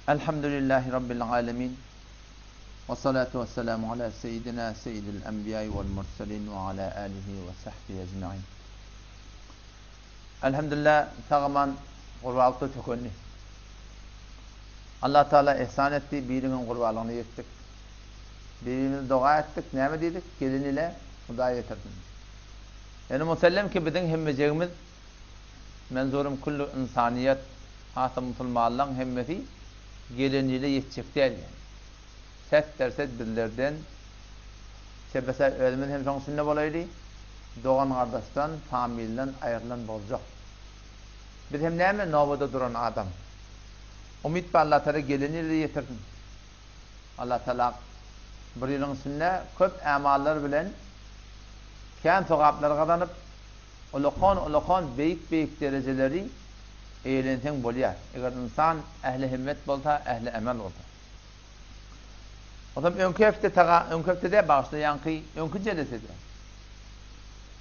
Elhamdülillahi Rabbil alemin. Ve salatu ve selamu ala seyyidina seyyidil enbiyayı vel murselin ve ala alihi ve sahbihi ecma'in. Elhamdülillah tağaman kurbalıkta tökönni. Allah Teala ihsan etti, birinin kurbalığını yettik. Birimiz dua ettik, ne dedik? Gelin ile hudaya getirdim. Yani musallem ki bizim hemmecegimiz menzurum kullu insaniyet hasa musulmanların hemmeti gelinciyle yetecek değil yani. Set derset bizlerden sebese ölümün hem son sünne olaydı. Doğan kardeşten, familden ayrılan bolacak. Biz hem neyme novada duran adam. Umid bi Allah Teala geliniyle yetirdim. Allah Teala bir yılın sünne köp amallar bilen kân sevaplar kazanıp ulukon beyik dereceleri eğlenten bolýar. Eger insan ehli himmet bolsa, ehli emel bolsa. Adam önkefte başlayanki önkü celesede.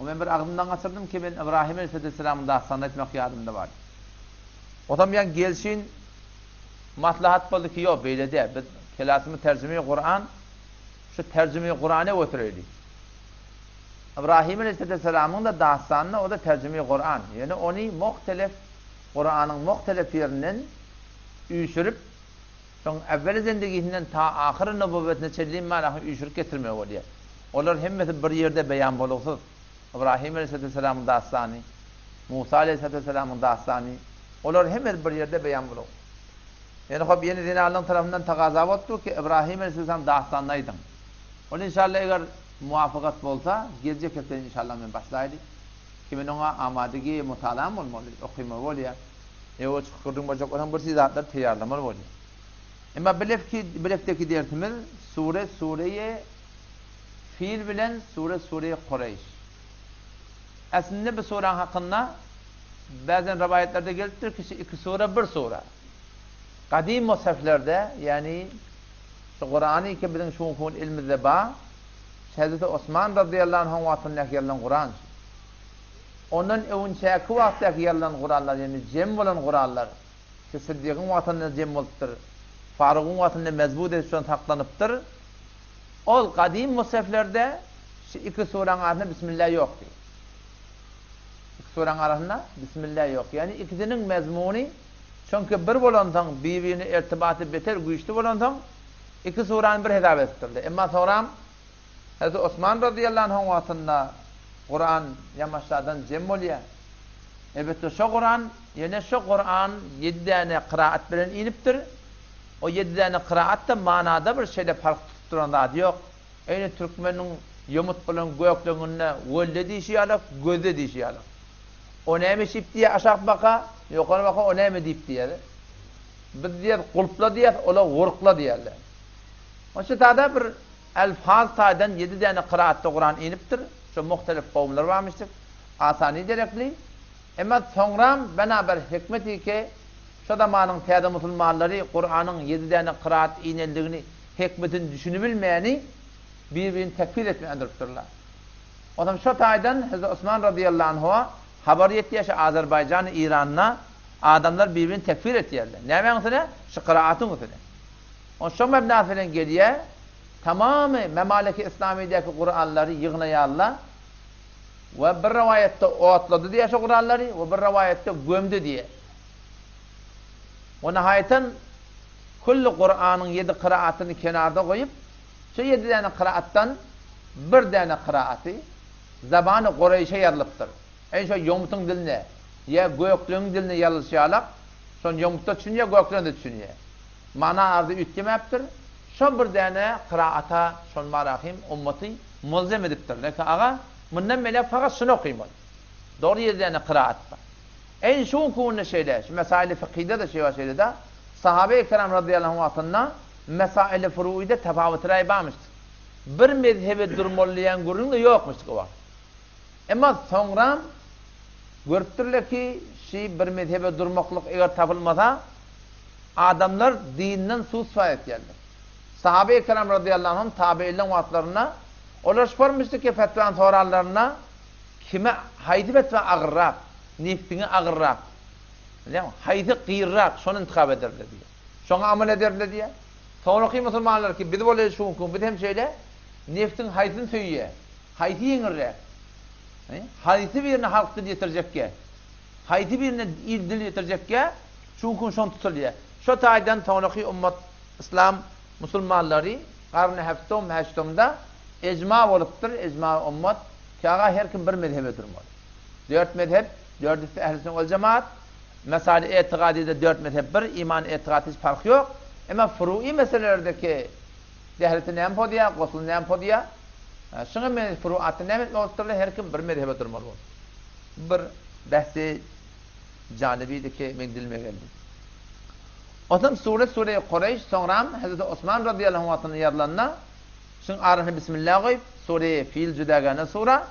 O men bir ağzımdan kaçırdım ki ben İbrahim Aleyhisselam'ın dastanı etmek yadımda var. Adam yani gelsin maslahat boldu ki yok böyle de biz kelasımı tercüme-i Kur'an şu tercüme-i Kur'an'a oturuyorduk. İbrahim Aleyhisselam'ın da dastanını o da tercüme-i Kur'an. Yani onu muhtelif Kur'an'ın muhtelif yerinden üyüşürüp son evvel zindagisinden ta ahir nübüvvetine çelliğin manahı üyüşürüp getirmeye oluyor. Onlar hemmeti bir yerde beyan buluksuz. İbrahim Aleyhisselam'ın dastanı, Musa Aleyhisselam'ın dastanı, onlar hemmeti bir yerde beyan buluksuz. Yani hop yeni dinalının tarafından takaza oldu ki İbrahim Aleyhisselam dastanıydın. Onu inşallah eğer muvaffakat olsa gelecek hafta inşallah ben başlayayım. Kimin ona amadagi mutalam olmalı, okuyma oluyor. O çıkırdığım bacak olan bir zatlar teyarlamalı oluyor. Ama bilefteki dertimiz sureye fiil bilen sureye Kureyş. Aslında bu sure hakkında bazen rivayetlerde gelmiştir ki iki sure bir sure. Kadim musaflerde yani Kur'an'ı ki bizim şunfun ilmide ba Hazreti Osman radıyallahu anh vatınlık yerlen Kur'an. Onun evunçaki vaktaki yerlen Kur'anlar yani cem olan Kur'anlar ki Sıddık'ın vatınlık cem oluptur. Faruk'un vatınlık mezbut edişten saklanıptır. O kadim musaflerde iki surenin arasında Bismillah yoktu. İki surenin arasında Bismillah yok. Yani ikisinin mezmuni çünkü bir bolandan birbirine irtibatı beter güçlü bolandan iki surenin bir hesap ettirdi. Ama sonra Hazreti Osman radıyallahu anh vatında Kur'an yamaçlardan cem oluyor. Elbette şu Kur'an yine şu Kur'an 7 tane kıraat bilen iniptir. O 7 tane kıraat da manada bir şeyde fark tutturan da yok. Aynı Türkmenin yumut bilen göklüğünde völde dişi alak, gözde dişi alak. O neymiş ip diye aşağı baka, yukarı baka o neymi deyip diye. Bir diye kulpla diye, ola vurkla diyorlar. O şekilde bir elfaz taydan 7 tane kıraatta Kur'an iniptir. Şu muhtelif kavimler varmıştır. Asani gerekli. Ama sonra beraber hikmeti ki şu zamanın teyde musulmanları Kur'an'ın 7 tane kıraat inildiğini hikmetini düşünebilmeyeni birbirini tekfir etmeye andırıptırlar. O zaman şu taydan Hazreti Osman radıyallahu anh'a haber yetti ya şu Azerbaycan, İran'la adamlar birbirini tekfir ettilerler. Ne mevzine? Şu kıraatın mevzine. O şu mebnasıyla geriye tamamı Memaleki İslami'deki Kur'anları yığınayarlar ve bir rivayette otladı diye şu Kur'anları ve bir rivayette gömdü diye. O nihayeten kullu Kur'an'ın 7 kıraatını kenarda koyup şu 7 tane kıraattan bir tane kıraatı zabanı Kureyş'e yazılıptır. En şu yomutun diline ya göklüğün diline yazılışıyalak son yomutta düşünüyor göklüğün de düşünüyor. Mana arzı ütgemeptir. Şu bir tane kıraata son marahim ümmeti mulzem ediptir. Lakin ağa bundan beri fakat şunu okuymalı. Doğru 7 tane kıraat var. En şun kuvunlu şeyler, şu mesail-i fıkhide de şey var şeyde de sahabe-i kiram radıyallahu anh'ına mesail-i furuide tefavut rayı bağmıştır. Bir mezhebe durmallayan görün de yokmuştuk o vakit. Ama sonra görüptürler ki bir mezhebe durmaklık eğer tapılmasa adamlar dininden suçfayet ettiler. Sahabe-i kiram radıyallahu anh tabi'in vatlarına onlar sormuştu ki fetvan sorarlarına kime haydi fetva ağırrak, niftini ağırrak, haydi qiyirrak, şunu intikab ederler diyor. Şoňa amal ederler diye. Sonraki musulmanlar ki biz böyle şunkun, biz hem şöyle nefsin haytını söýýe. Hayti ýeňirle. Hayti birine halkty ýetirjekke. Hayti birine dil ýetirjekke, şunkun şon tutulýar. Şo taýdan sonraki ummat İslam musulmanlary garny haftom haştomda ecma bolupdyr, ecma ummat. Kaga her kim bir mezhebe durmaly. 4 mezhep, 4'lisi ehl-i sünnet vel cemaat. Mesele etiqadide 4 mezhep bir, iman etiqad hiç fark yok. Ama furu'i meselelerdeki dehletin hem podiya, goslun hem podiya. Şuna men furu'atın hem etmelidir, her kim bir mezhebe durmalı. Bir bahsi canibideki men dilime geldi. Otam sure Kureyş sonra Hazreti Osman radıyallahu anh'ın yarlarına şun arını bismillah koyup sure Fil judagana sura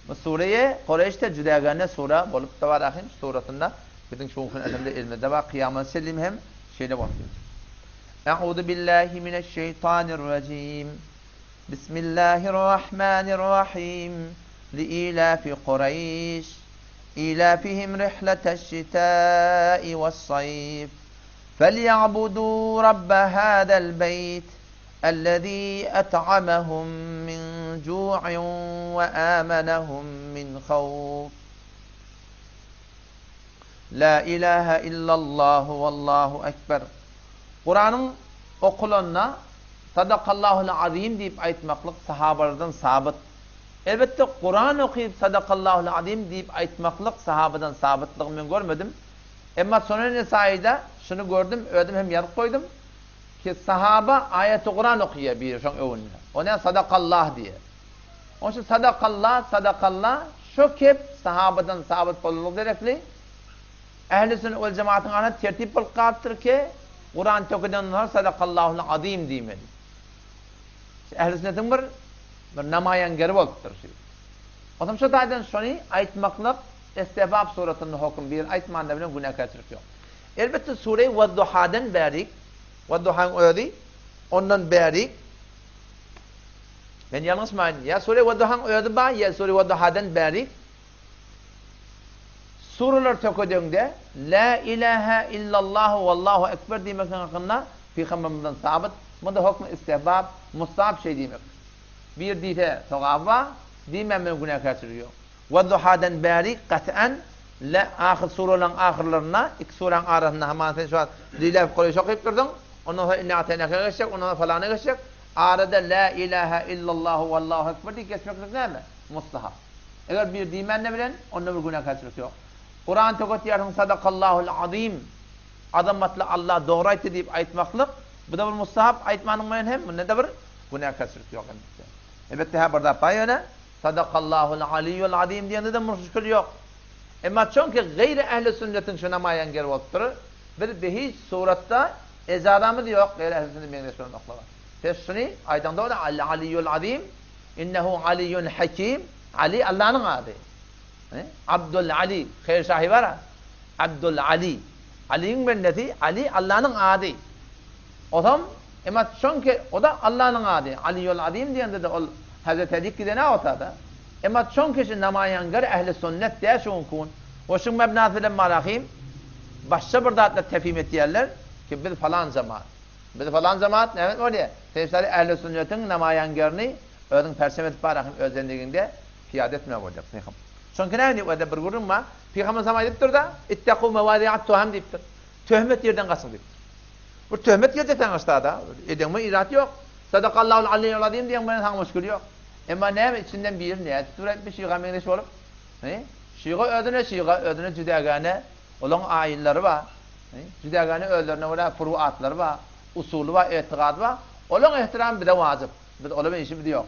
bu sureye Kureyş'te judagana sura bolup da var ahim suratında bizim şu gün elimde ilmide var kıyamet selim hem şeyde bakıyor. Euzu billahi mineşşeytanirracim. Bismillahirrahmanirrahim. Liilafi Kureyş ilafihim rihletaş-şitâ'i ve's-sayf. فَلْيَعْبُدُوا رَبَّ هَذَا الْبَيْتِ الَّذ۪ي أَطْعَمَهُمْ مِنْ جُوعٍ وَآمَنَهُمْ مِنْ خَوْفٍ La ilahe illallah vallahu ekber. Kur'an'ın okulanına sadakallahul azim deyip aytmaklık sahabalardan sabit. Elbette Kur'an okuyup sadakallahul azim deyip aytmaklık sahabadan sabitliğini ben görmedim. Ama sonra Nisa'da şunu gördüm, ödüm hem yarık koydum ki sahaba ayet-i Kur'an okuyor bir şun övünle. Ona sadakallah diye. Onun için sadakallah şu kep sahabadan sabit boluluk gerekli. Ehl-i sünnet vel cemaatın ana tertip bol kaptır ki Kur'an okuyanlar sadakallahul azim diýmeli. Ehl-i sünnetin bir namayangeri bolupdyr. Adam şu taýdan şonu aytmaklyk istihbab suratının hukm bir aytmanda bilen günah keçirik yok. Elbette sure-i Wadduhadan berik, Wadduhan öýdi, ondan berik. Ben ýalňyş maýyn. Ya sure-i Wadduhan öýdi ba, ya sure-i Wadduhadan berik. Suralar töködüňde la ilahe illallah vallahu ekber diýmek hakynda Peygamberimizden sabit. Bunda hukm istihbab, mustahab şey diýmek. Bir diýse sowaba, diýmem günah keçirik yok. Wadduhadan berik qat'an la ahir suraların ahirlerine iki suranın arasında hemen sen şu an Lilaf Kureyş okuyup durdun. Ondan sonra inna ateynâke geçecek, ondan sonra falanı geçecek. Arada la ilahe illallah vallahu ekber diye geçmeklik ne mi? Mustahab. Eğer bir dimen ne bilen, onda bir günah keçirik yok. Kur'an tökut yarın sadakallahul azim. Adamatla Allah doğru aytti deyip aytmaklık. Bu da bir mustahab aytmanın mayan hem ne de bir günah keçirik yok. Elbette ha burada payına sadakallahul aliyyul azim diyende de müşkül yok. Ama çünkü gayri ehl-i sünnetin şuna mayan geri olupdur. Bir de hiç suratta ezadamı da yok. Gayri ehl-i sünnetin meyne şuna nokta var. Fesini aydan da aliyyul azim. İnnehu aliyyun hakim. Ali Allah'ın adı. Abdul Ali. Khayr sahibi var. Abdul Ali. Ali'nin benneti Ali Allah'ın adı. O zaman ama çünkü o da Allah'ın adı. Aliyyul azim diyende de Hazreti Ali gidene otada. Ama çoğun kişi namayangar ehl-i sünnet diye şun kun. O şun mebnat bilen marahim başka bir dağıtla tefhim ettiyerler ki biz falan cemaat. Biz falan cemaat evet öyle. Tefsiri ehl-i sünnetin namayangarını ödün persem etip barahim özenliğinde piyade etmeye olacak. Çünkü ne diyor? Öde bir gurum var. Peygamber zaman ediptir da ittekû mevâdi'at tuham deyiptir. Töhmet yerden kasın deyiptir. Bu töhmet gelecekten kaçta da. Edinme irat yok. Sadakallahul aliyyul azim diyen bana hangi müşkül yok. Ama ne içinden bir ne tutup bir şiga mengleş olup şiga ödüne cüdagane olan ayinleri var. Cüdagane öldürene olan furuatları var. Usulü var, etiqad var. Olan ihtiram bir de vacip. Bir de olan işi bir de yok.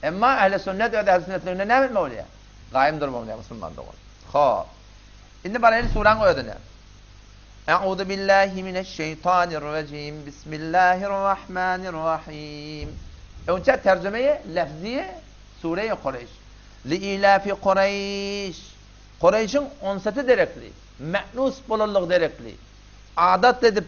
Ama ehl-i sünnet öde ehl-i sünnetlerine ne etme oluyor? Gayim durmamaya Müslüman da olur. Ha. Şimdi bana el suran ödüne. Euzu billahi mineşşeytanirracim. Bismillahirrahmanirrahim. Önce tercümeyi lafziye Sure-i Kureyş. Liilafi Kureyş. Kureyş'in 17 derekli. Me'nus bolallık derekli. Adat edip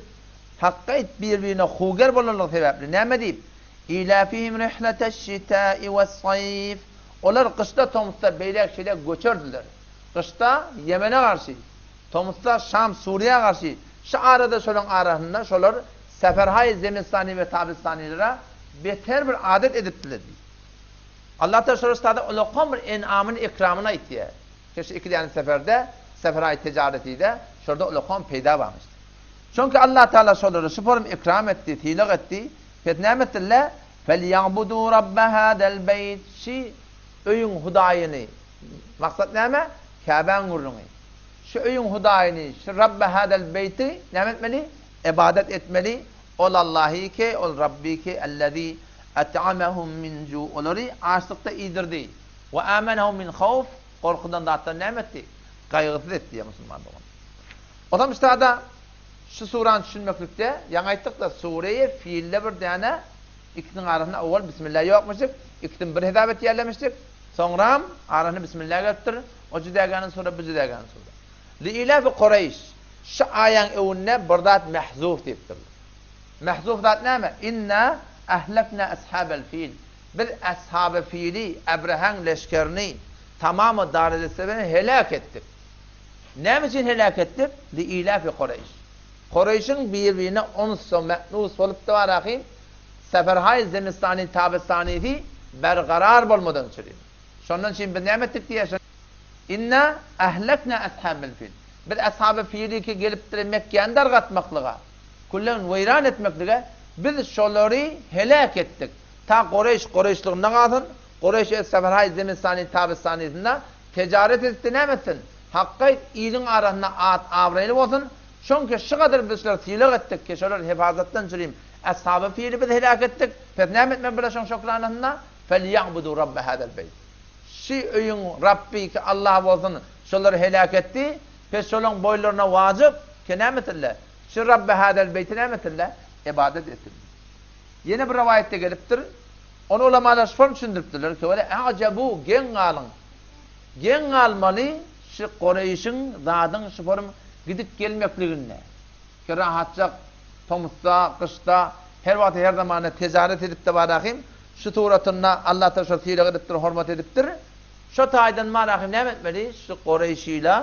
hakkayt birbirine huger bolallık sebepli. Ne deyip? İlafihim rihleteş-şitâ'i ve's-sayf. Onlar kışta Tomuz'da beylek şeyler göçördüler. Kışta Yemen'e karşı, Tomuz'da Şam, Suriye'ye karşı. Şu arada şolan arasında şolar seferhay zemistani ve tabistanilere beter bir adet ediptiler. Allah Teala sorustada ulaqam bir enamın ikramına itiye. Keşke iki tane seferde seferhay ticaretiyde şurada ulaqam peyda varmıştı. Çünkü Allah Teala soruları sıfırım ikram etti, tilik etti. Fetnemetille فَلْيَعْبُدُوا رَبَّ هَذَا الْبَيْتِ Şi öyün hudayini. Maksat neyme? Kabe'nin gurrunu. Şu öyün hudayini, şu Rabbe hadel beyti ne etmeli? İbadet etmeli. Ol Allahi ki, ol Rabbi ki, ellezî et'amehum min cu'uleri açlıkta iyidirdi. Ve amenehum min havf korkudan da hatta ne etti? Kaygısız etti ya Müslüman doğan. O zaman işte da şu suranı düşünmeklikte, yan ayttık da sureye fiille bir tane ikisinin arasında evvel Bismillah yokmuştuk. İkisinin bir hidabet yerlemiştik. Sonra arasında Bismillah götür. O cüdeganın sonra bu cüdeganın sonra. Li-ilafi Kureyş. Şu ayan evunne burdat mehzuf deyiptir. Mehzuf dat neyme? İnna ahlakna ashabel fiil. Biz ashab-ı fiili, Ebrehan leşkerini tamamı Dar-ı helak ettik. Ne için helak ettik? Li-ilafi Kureyş. Kureyş'in birbirine 10 son meknus olup da var akıyım. Seferhay zemistani tabistaniyeti berqarar bolmadan çürüyor. Şondan şimdi biz ne ettik diye. İnna ahlakna ashabel fiil. Biz ashab-ı fiili ki gelip de Mekke'ye dargatmaklığa, kullen veyran etmekliğe biz şoları helak ettik. Ta Kureyşliğinden alın, Kureyş seferhay zemistani tabistaniyetinde ticaret ettinemesin. Hakkı iyiliğin arasında avraylı olsun. Çünkü şu kadar bizler tilik ettik ki şoları hefazatten çürüyüm. Ashab-ı fiili biz helak ettik. Fetnem etme bileşen şokranlarına فَلْيَعْبُدُوا رَبَّ هَذَا الْبَيْتِ Şi öyün Rabbi ki Allah olsun şoları helak etti. Ve şolun boylarına vacip ki ne metinle? Şi Rabbi hadel beyti ne metinle? İbadet ettim. Yeni bir rivayette geliptir. Onu ulamalar şoför düşündürttüler ki öyle acabu gen alın. Gen almalı şi Kureyş'in zadın şoförüm gidip gelmekliğine. Ki rahatça Tomuzda, kışta, her vakti her zamanı ticaret edip de varahim. Şu tuğratına Allah Teala şöyle ediptir, hürmet ediptir. Şu taydan marahim ne etmeli? Şu Kureyş'iyle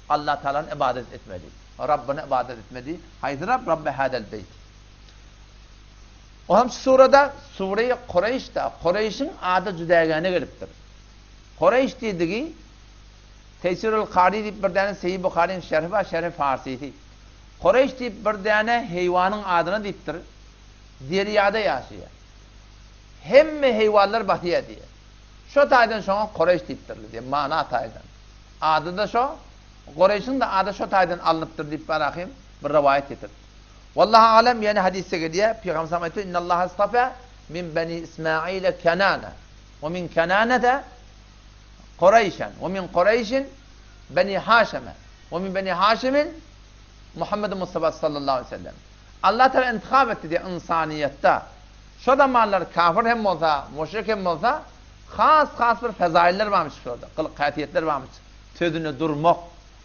Allah Teala'nın ibadet etmeli. Rabbine ibadet etmeli. Haydi Rabbe hadel beyt. O hem surada Sure-i Kureyş'te Kureyş'in adı cüdagane geliptir. Kureyş dediği Tesirül Kari deyip bir tane Seyyid Bukhari'nin şerhi var, şerhi Farsi'ydi. Kureyş deyip bir tane hayvanın adını deyiptir. Deryada yaşıyor. Hem hayvanlar batıya diye. Şu taydan sonra Kureyş deyiptir diye. Mana taydan. Adı da şu. Kureyş'in de adı şu taydan alınıptır deyip bırakayım. Bir rivayet getir. Vallahi alem yani hadise geliyor. Peygamber sallallahu aleyhi ve sellem İnnallâhe istafa min beni İsmail'e Kenâne ve min Kenâne'de Kureyş'en ve min Kureyş'in beni Haşem'e ve min beni Haşem'in Muhammed Mustafa sallallahu aleyhi ve sellem. Allah Teala intikab etti diye insaniyette. Şu zamanlar kafir hem olsa, müşrik hem olsa has bir fezailler varmış şurada. Kılık kayfiyetler varmış. Sözünü durmak,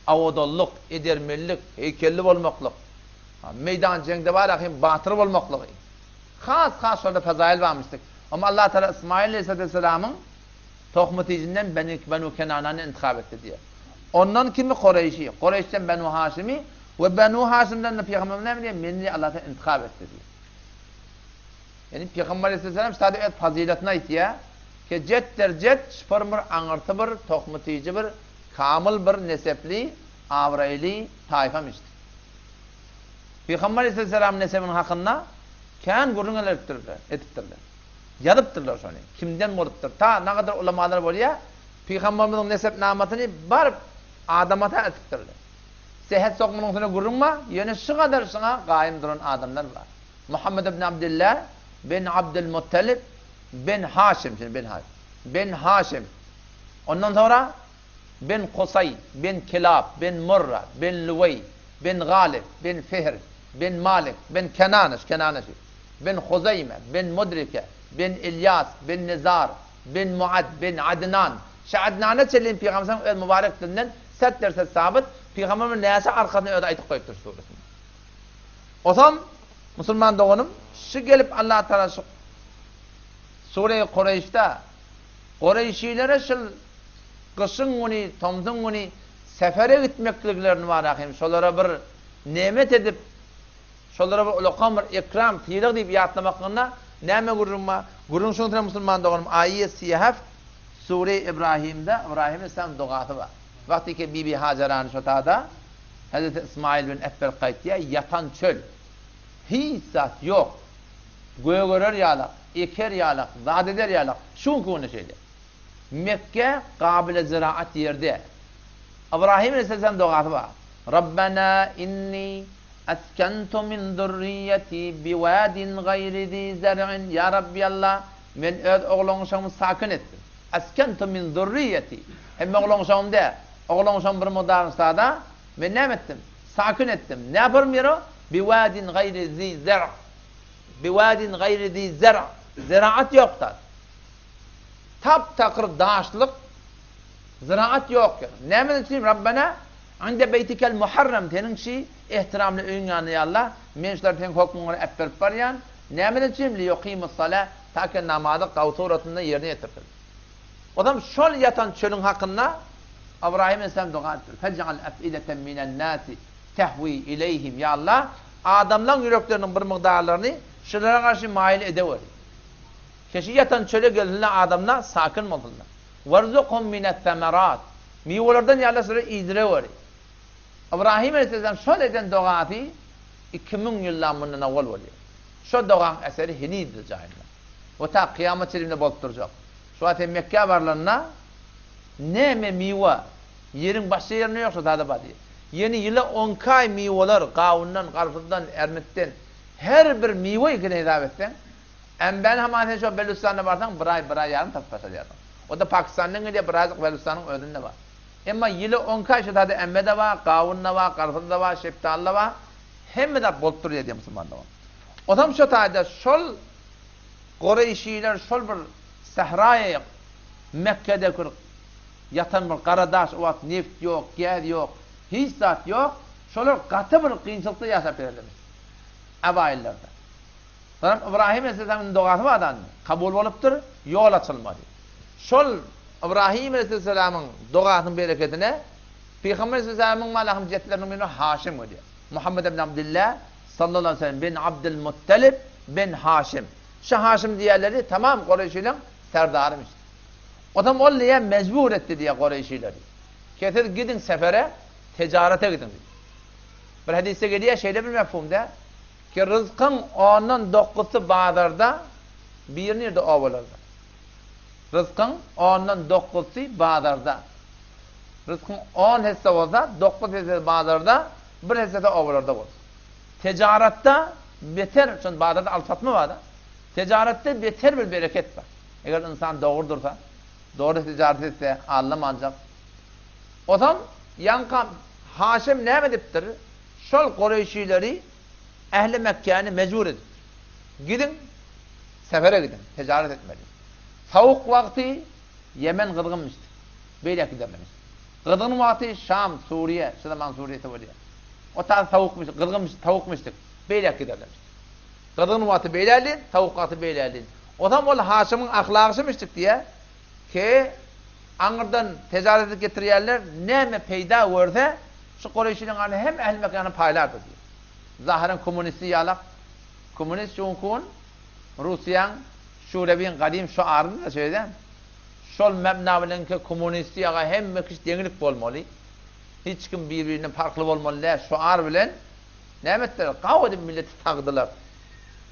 avadolluk, edermellik, heykelli olmaklık. Meydan cengde var ya batır olmaklık. Has şurada fezail varmıştık. Ama Allah Teala İsmail Aleyhisselam'ın tohmetizinden Benu Kenana'nı intikab etti diye. Ondan kimi Kureyş'i? Kureyş'ten Benu Haşim'i ve Benu Haşim'den de Peygamber ne diye? Menni Allah'a intikab etti diye. Yani Peygamber Aleyhisselam sadece faziletine ihtiya ki cet şıpırmır, anırtı bir, tohmetici bir, kamil bir, nesepli, avrayli tayfamıştı. Peygamber Aleyhisselam nesebinin hakkında kehan gurunlar etiptirler. Yadıptırlar şunu. Kimden moruttur? Ta ne kadar ulamalar var ya, Peygamberimizin nesep namatını barıp adamata etiptirler. Sehet sokmanın sonra gurunma, yani şu kadar sana gayim duran adamlar var. Muhammed ibn Abdullah bin Abdülmuttalib bin Haşim, bin Haşim. Ondan sonra bin Kusay, bin Kilab, bin Murra, bin Luwey, bin Galib, bin Fihr, bin Malik, bin Kenaniş, bin Huzeyme, bin Mudrike, bin İlyas, bin Nizar, bin Muad, bin Adnan. Şu Adnan'a çelin Peygamber'in mübarek dilinden set sabit Peygamber'in neyse arkasına öde aytıp koyuptur suresinde. O zaman Müslüman doğunum şu gelip Allah Teala Sure-i Kureyş'te Kureyşilere şu kışın günü, tomzun günü sefere gitmekliklerini var akıyım. Şolara bir nimet edip şolara bir ulaqam bir ikram, tiylik diýip ýatlamakynda näme gurrunma? Gurrun şoňra musulman doganym aýy siyahaf Sure İbrahim'de İbrahim Aleyhisselam duası var. Vakti ki Bibi Hacer'an şotada Hazreti İsmail bin Efber qaytdiya yatan çöl. Hiç zat yok. Göğe görer yalak, eker yalak, zadeder yalak. Şun konu şeydi. Mekke kabile ziraat yerde. İbrahim Aleyhisselam duası var. Rabbena inni askentu min zurriyeti biwadin gayri zi zer'in. Ya Rabbi Allah, men öz oğlanşamı sakin ettim. Askentu min zurriyeti. Hem oğlanşamda, oğlanşam bir mudarısada men ne ettim? Sakin ettim. Ne yaparım yero? Biwadin gayri zi zer'in. Biwadin gayri zi zer'in. Ziraat yoktur. Tap takır daşlık ziraat yok. Ne için Rabbena inde beytikel muharrem tenin ki ihtiramlı öýün ýanyny Allah men şular teň hukmuny etdirip barýan. Ne için li yuqimus salat taky namazy gawsuratynda ýerine ýetirdir. Adam şol yatan çölün hakynda Ibrahim Aleyhisselam dua etdi. Fec'al af'ideten minen nasi tehwi ileyhim ya Allah adamlaryň ýürekleriniň bir migdarlaryny şulara garşy mail edewer. Keşi yatan çöle geldiler adamlar sakin boldular. Warzuqhum minet semerat. Miwelerden ya Allah şulara idirewer. İbrahim Aleyhisselam şol eden duaty 2000 ýyldan mundan awal bolýar. Şo dua eseri hinidir jaýynda. O ta kıyamet çelimde bolup durjak. Şu atem Mekke barlarına neme miwe yerin başka yerine yok şu tada badi. Yeni yıla 10 kay miweler gawundan, garfından, ermitten her bir miwe gine hisabetten en ben hamaten şu Belustan'a barsan bir ay yarım tapasa diýär. O da Pakistan'ın gide birazcık Belustan'ın ödünde var. Ama yıla 10 kay şu tada emmede var, gawunna var, garfında var, şeptalla var. Hemme de bolup durýar diýär musulmanlar. Odam şu tada şol Qureyşiler şol bir sahraya Mekke'de yatan bir qaradaş, o at neft yok, gaz yok, hiç zat yok. Şolar katı bir kıyınçılıkta yaşap verilmiş. Abayillerde. Sonra İbrahim Aleyhisselam'ın duası var adan kabul olupdur, yol açılmadı. Şol İbrahim Aleyhisselam'ın duasının bereketine Peygamber Aleyhisselam'ın malakım jetlerinin biri Haşim diyor. Muhammed ibn Abdullah sallallahu aleyhi ve sellem bin Abdülmuttalib bin Haşim. Şu Haşim diğerleri tamam Qureyş'in serdarıymış. Adam ollaya mecbur etti diye Qureyşileri. Ketir gidin sefere, ticarete gidin. Bir hadise geliyor şeyde bir mefhumda ki rızkın onun 9'u bazarda bir nerede ovalarda. Rızkın onun 9'u bazarda. Rızkın 10 hisse olsa 9 hisse bazarda bir hisse de ovalarda olur. Ticarette beter, çünkü bazarda al-satma var da. Ticarette beter bir bereket var. Eğer insan doğrudursa, doğru ticaret etse Allah'ım ancak. O zaman yankam Haşim ne ediptir? Şol Qureyşileri ehli Mekke'ni mecbur edip. Gidin, sefere gidin, ticaret etmeli. Soğuk vakti Yemen kızgınmıştı. Böyle giderlemiş. Kızgın vakti Şam, Suriye, şu zaman Suriye'de var ya. O tarz soğukmuş, kızgınmış, tavukmuştuk. Böyle giderlemiş. Kızgın vakti böyleydin, soğuk vakti böyleydin. O zaman o Haşim'in ahlakışımıştık diye ki anırdan ticareti getiriyerler neme peyda verse şu Qureyş'in hem ehl Mekke'ni paylardı diyor. Zahiren komünisti yalak. Komünist çünkü Rusya'nın Şurevi'nin kadim şu arını da söyleden şol mebnavilen ki komünisti yaga hem Mekiş dengilik bolmalı. Hiç kim birbirine farklı olmalı. Şu ar bilen nemetler kavga milleti tağdılar.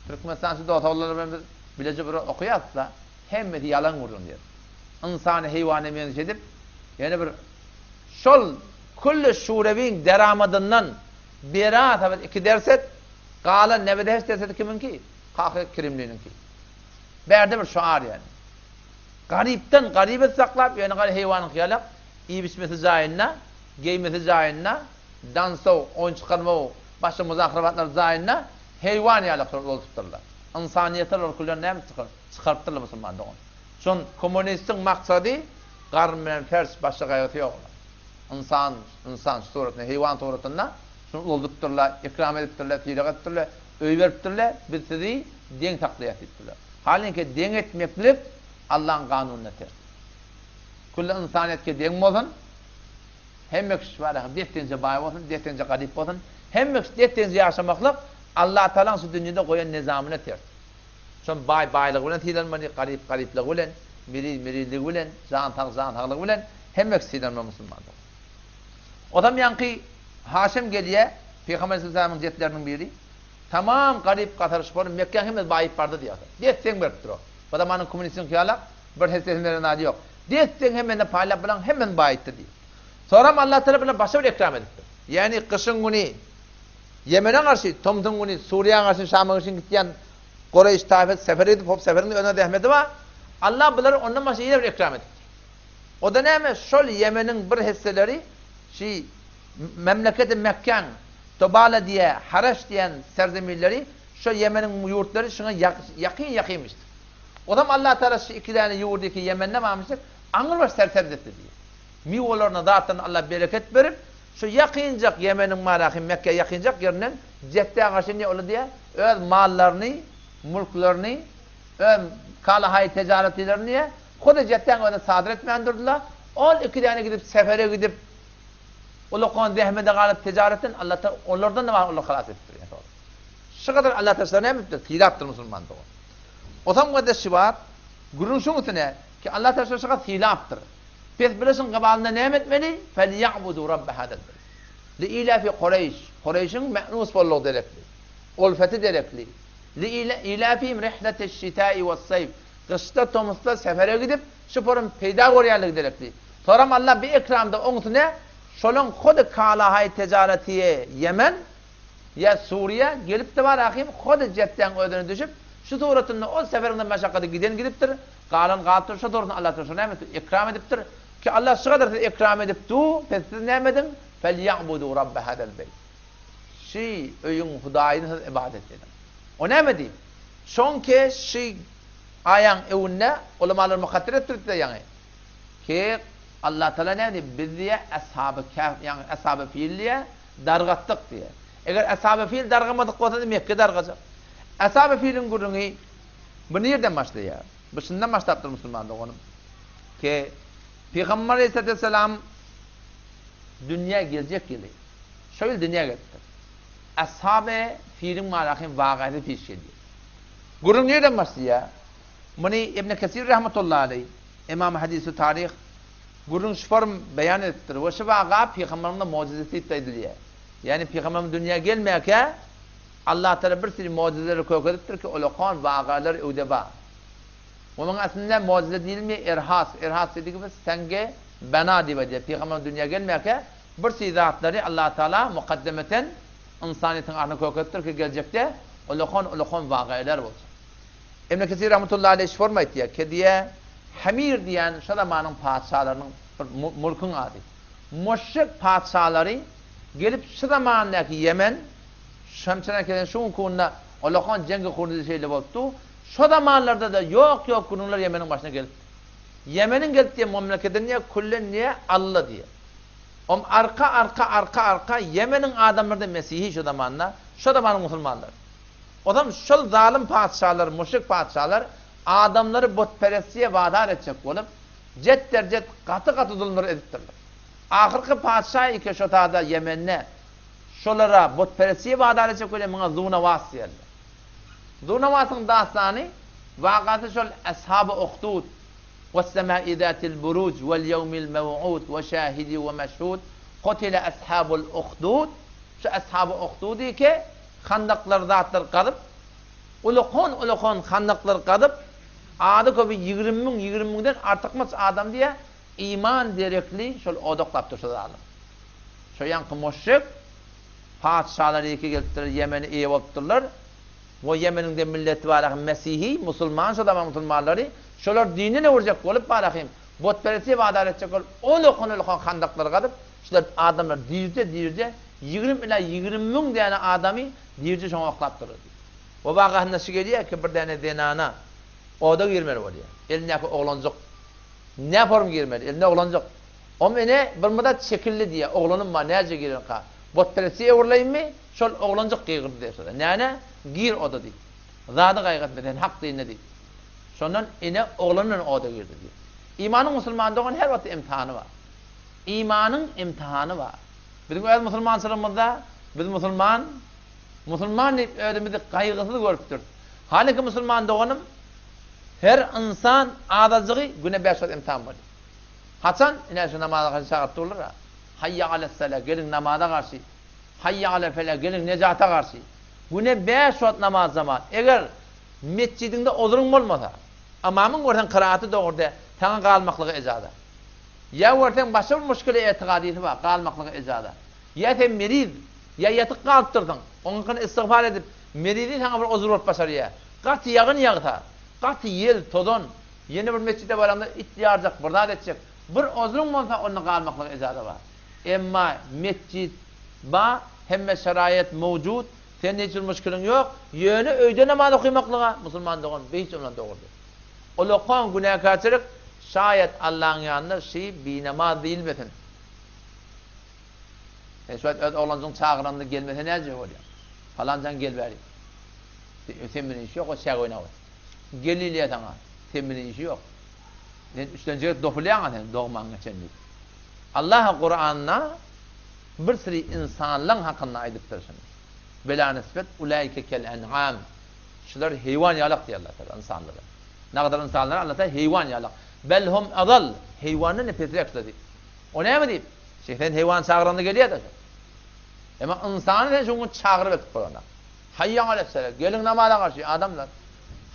Türkmenistan'da da otağları bilece bir okuyatsa hem de yalan vurun diyor. İnsanı heyvanı menş edip yani bir şol kullu Şurevi'nin deramadından beraat evet iki derset qalan nebede hiç derset kiminki? Kakı Kirimli'ninki. Berde bir şuar yani. Garipten garibet saklap yani gari heyvanın kıyalak iyi biçmesi zayinna giymesi zayinna danso, oyun çıkarma başka muzakirabatlar zayinna heyvan yalak olup tutarlar. İnsaniyetler olarak ne mi çıkarttırlar Müslüman'da onu. Şun komünistin maksadı garmen fers başka gayeti yok. İnsan suretine, heyvan suretine şunu oldukturlar, ikram ediptirler, tirak ettirler, öy veriptirler, bitirdi, den takliyat ettirler. Halbuki den etmeklik Allah'ın kanununa ters. Kullu insaniyetke den olsun, hem mekş var, dettence bay olsun, dettence garip olsun, hem mekş dettence yaşamaklık Allah Teala şu dünyada koyan nizamını ter. Son baylık bilen tilanmani gariplik bilen, mirilik bilen, zantaqlık bilen hemmek tilanma musulmanlar. Odam yankı Haşim geliye Peygamber sallallahu aleyhi ve sellem'in biri tamam garip qatarış var Mekke hemen bayıp vardı diyor. Detsen berip dur. Bu da manın komünistin xiyalak bir hessesinlerin adı yok. Detsen hemen de payla bilen hemen bayıttı diyor. Sonra Allah Teala bilen başa bir ikram edipti. Yani kışın günü Yemen'e karşı, Tomtun günü Suriye'ye karşı, Şam'a karşı gittiyen Kureyş taifet sefer edip hop seferinde önüne dehmedi var. Allah bunları ondan başka yine bir ikram edipti. O da neymiş? Şol Yemen'in bir hisseleri memleketi Mekke'n Tobala diye, Haraş diyen serzemirleri şu Yemen'in yurtları şuna yakınmıştır. O zaman Allah Teala şu iki tane yurdaki Yemen'e mi almıştır? Anır var serserdetti diye. Miyolarına dağıtan Allah bereket verip şu yakıncak Yemen'in maraki Mekke yakıncak yerinden cetteye karşı ne olur diye öz mallarını, mülklerini, öz kalahay ticaretlerini kudu cetten öyle sadır etmeyendirdiler. Ol iki tane gidip sefere gidip Ulukan dehmede kalıp ticaretin Allah Teala onlardan da var Allah halas ettiriyor. Şu kadar Allah Teala ne yaptı? Hilaptır Müslüman da o. O zaman kardeşi var. Gurun şu mutune ki Allah Teala şu kadar hilaptır. Pes bilesin kabalında ne etmeli? فَلْيَعْبُدُوا رَبَّ هَذَا الْبَلْدِ لِإِلَافِ قُرَيْشِ Qurayş'ın me'nus bolluğu derekli. Olfeti derekli. لِإِلَافِهِمْ رِحْلَةَ الشِّتَاءِ وَالصَّيْفِ Kışta Tomus'ta sefere gidip sporun peyda koruyalık derekli. Sonra Allah bir ikramda onu ne? Şolun kodu kalahay ticaretiye Yemen ya Suriye gelip de var ahim kodu cetten ödünü düşüp şu suretinde o seferinde meşakkatı gidiptir. Kalan kaltır şu doğrusunu Allah Teala ikram ediptir. Ki Allah şu kadar ikram edipti. Pes siz ne emedin? فَلْيَعْبُدُوا رَبَّ هَذَا الْبَيْتِ Öyün Hudayını ibadet edin. O ne emedi? Son kez ayan evunne ulamalar mukadder ettirdi de yani. Ki Allah Teala ne dedi? Biz diye ashab-ı kehf yani ashab-ı fiilliye dargattık diye. Eğer ashab-ı fiil dargamadık olsa Mekke dargacak. Ashab-ı fiilin gurunu bu nereden başlıyor? Bu şundan başlattır Müslümanlar onu. Ki Peygamber Aleyhisselam dünya gelecek gibi. Şöyle dünya geldi. Ashab-ı fiilin malakın vakayeti peş geliyor. Gurun nereden başlıyor? Bunu İbn Kesir rahmetullahi aleyh İmam Hadis-i Tarih Gurun şform beyan ettir. Ve şu vaga Peygamber'in mucizesi iddia yani Peygamber'in dünya gelmeyken Allah Teala bir sürü mucizeleri koyuyor ki ulukan vagalar ödeba. Onun aslında mucize değil mi? İrhas dediği gibi senge bena diye. Peygamber'in dünya gelmeyken bir sürü zatları Allah Teala mukaddemeten insaniyetin arına koyuyor ki gelecekte ulukan vagalar olacak. İbn Kesir rahmetullahi aleyh şforma ettiye ki diye Hamir diyen şu zamanın padişahlarının mülkün adı. Müşrik padişahları gelip şu zamandaki Yemen Şamçına gelen şu konuda Allah'ın cengi konuda şeyle oldu. Şu zamanlarda da yok konular Yemen'in başına geldi. Yemen'in geldiği memleketin niye kullen niye Allah diye. Arka Yemen'in adamları da Mesih'i şu zamanın Müslümanlar. O zaman şu zalim padişahlar, müşrik padişahlar adamları butperestliğe vadar edecek olup cet katı zulümler ediptirler. Ahırkı padişah iki şu tada Yemen'ne şolara butperestliğe vadar edecek olup bana Zunavas yerler. Zunavas'ın dastani vakası şol Ashab-ı Uhdud وَالسَّمَاءِ ذَاتِ الْبُرُوجِ وَالْيَوْمِ الْمَوْعُودِ وَشَاهِدِ وَمَشْهُودِ قُتِلَ أَصْحَابُ الْأُخْدُودِ Şu Ashab-ı Uhdud'i ki khandaklar zatlar kadıp ulukon khandaklar kadıp adı köpü 20.000'den artıkmaz adam diye iman direkli şöyle odoklaptır şu zalim. Şu yankı müşrik padişahları iki geldiler Yemen'i iyi oldular. O Yemen'in de milleti var Mesih'i, Müslüman şu zaman Müslümanları şolar dinine vuracak olup barakayım. Botperesti vaat edecek olup ulukon khandaklar kadıp şular adamlar dirce 20 ila 20.000 tane adamı dirce şuna oklaptırır. O vakı nasıl geliyor ki bir tane denana o da girmeli oluyor. Eline oğlancık. Ne yaparım girmeli? Eline oğlancık. O mene bir müddet şekilli diye oğlanın var nece girin ka. Botperestiye uğurlayayım mı? Şol oğlancık giyirdi diye sonra. Yani gir o da değil. Zadı gayretmeden hak değil ne değil. Sondan ine oğlanın o da girdi diye. İmanın Müslüman'da olan her vakit imtihanı var. İmanın imtihanı var. Bizim öz Müslüman sıramızda biz Müslüman Musulman deyip ödümüzü kaygısız görüptür. Haliki Musulman doğanım, her insan adazığı güne 5 saat imtihan var. Haçan ine şu namaza karşı çağırttı olur ha. Hayya aleyhisselah gelin namaza karşı. Hayya aleyhisselah gelin necata karşı. Güne 5 saat namaz zaman. Eğer mescidinde olurun olmasa, amamın görsen kıraatı da orada sana kalmaklığı ecada. Ya görsen başka bir müşkile etikadiyeti var, kalmaklığı ecada. Ya sen meriz, ya yatık kalıptırdın. Onun için istiğfar edip meridi sana bir ozur olup başarıya. Katı yağın yağıta. Katı yel, tozon. Yeni bir mescide varamda ihtiyarcak, bırdat edecek. Bir ozurun olsa onun kalmaklığı ecada var. Emma mescid ba hemme şarayet mevcut. Senin için müşkülün yok. Yönü öyde namaz okuymaklığa Müslüman doğun. Hiç ondan doğurdu. O lokon günahkarçılık şayet Allah'ın yanında bir namaz değilmesin. Şayet oğlancın çağıranda gelmese ne acaba oluyor? Falancan gel bari. Senin işi yok, o şak oynavı. Geliliye sana. Senin işi yok. Üstlenecek dokulayan sen doğman geçenlik. Allah Kur'an'na bir sürü insanların hakkında aydıptır. Bela nispet ulaike kel en'am. Şular hayvan yalak diyor Allah insanlara. Ne kadar insanlar Allah Teala hayvan yalak. Belhum adal. Hayvanın nefesi yakıştı. O ne mi deyip? Şeytan hayvan çağıranda geliyor da. Ama insanı şunu çağırıp etip ona. Hayya aleyhisselam gelin namaza karşı adamlar.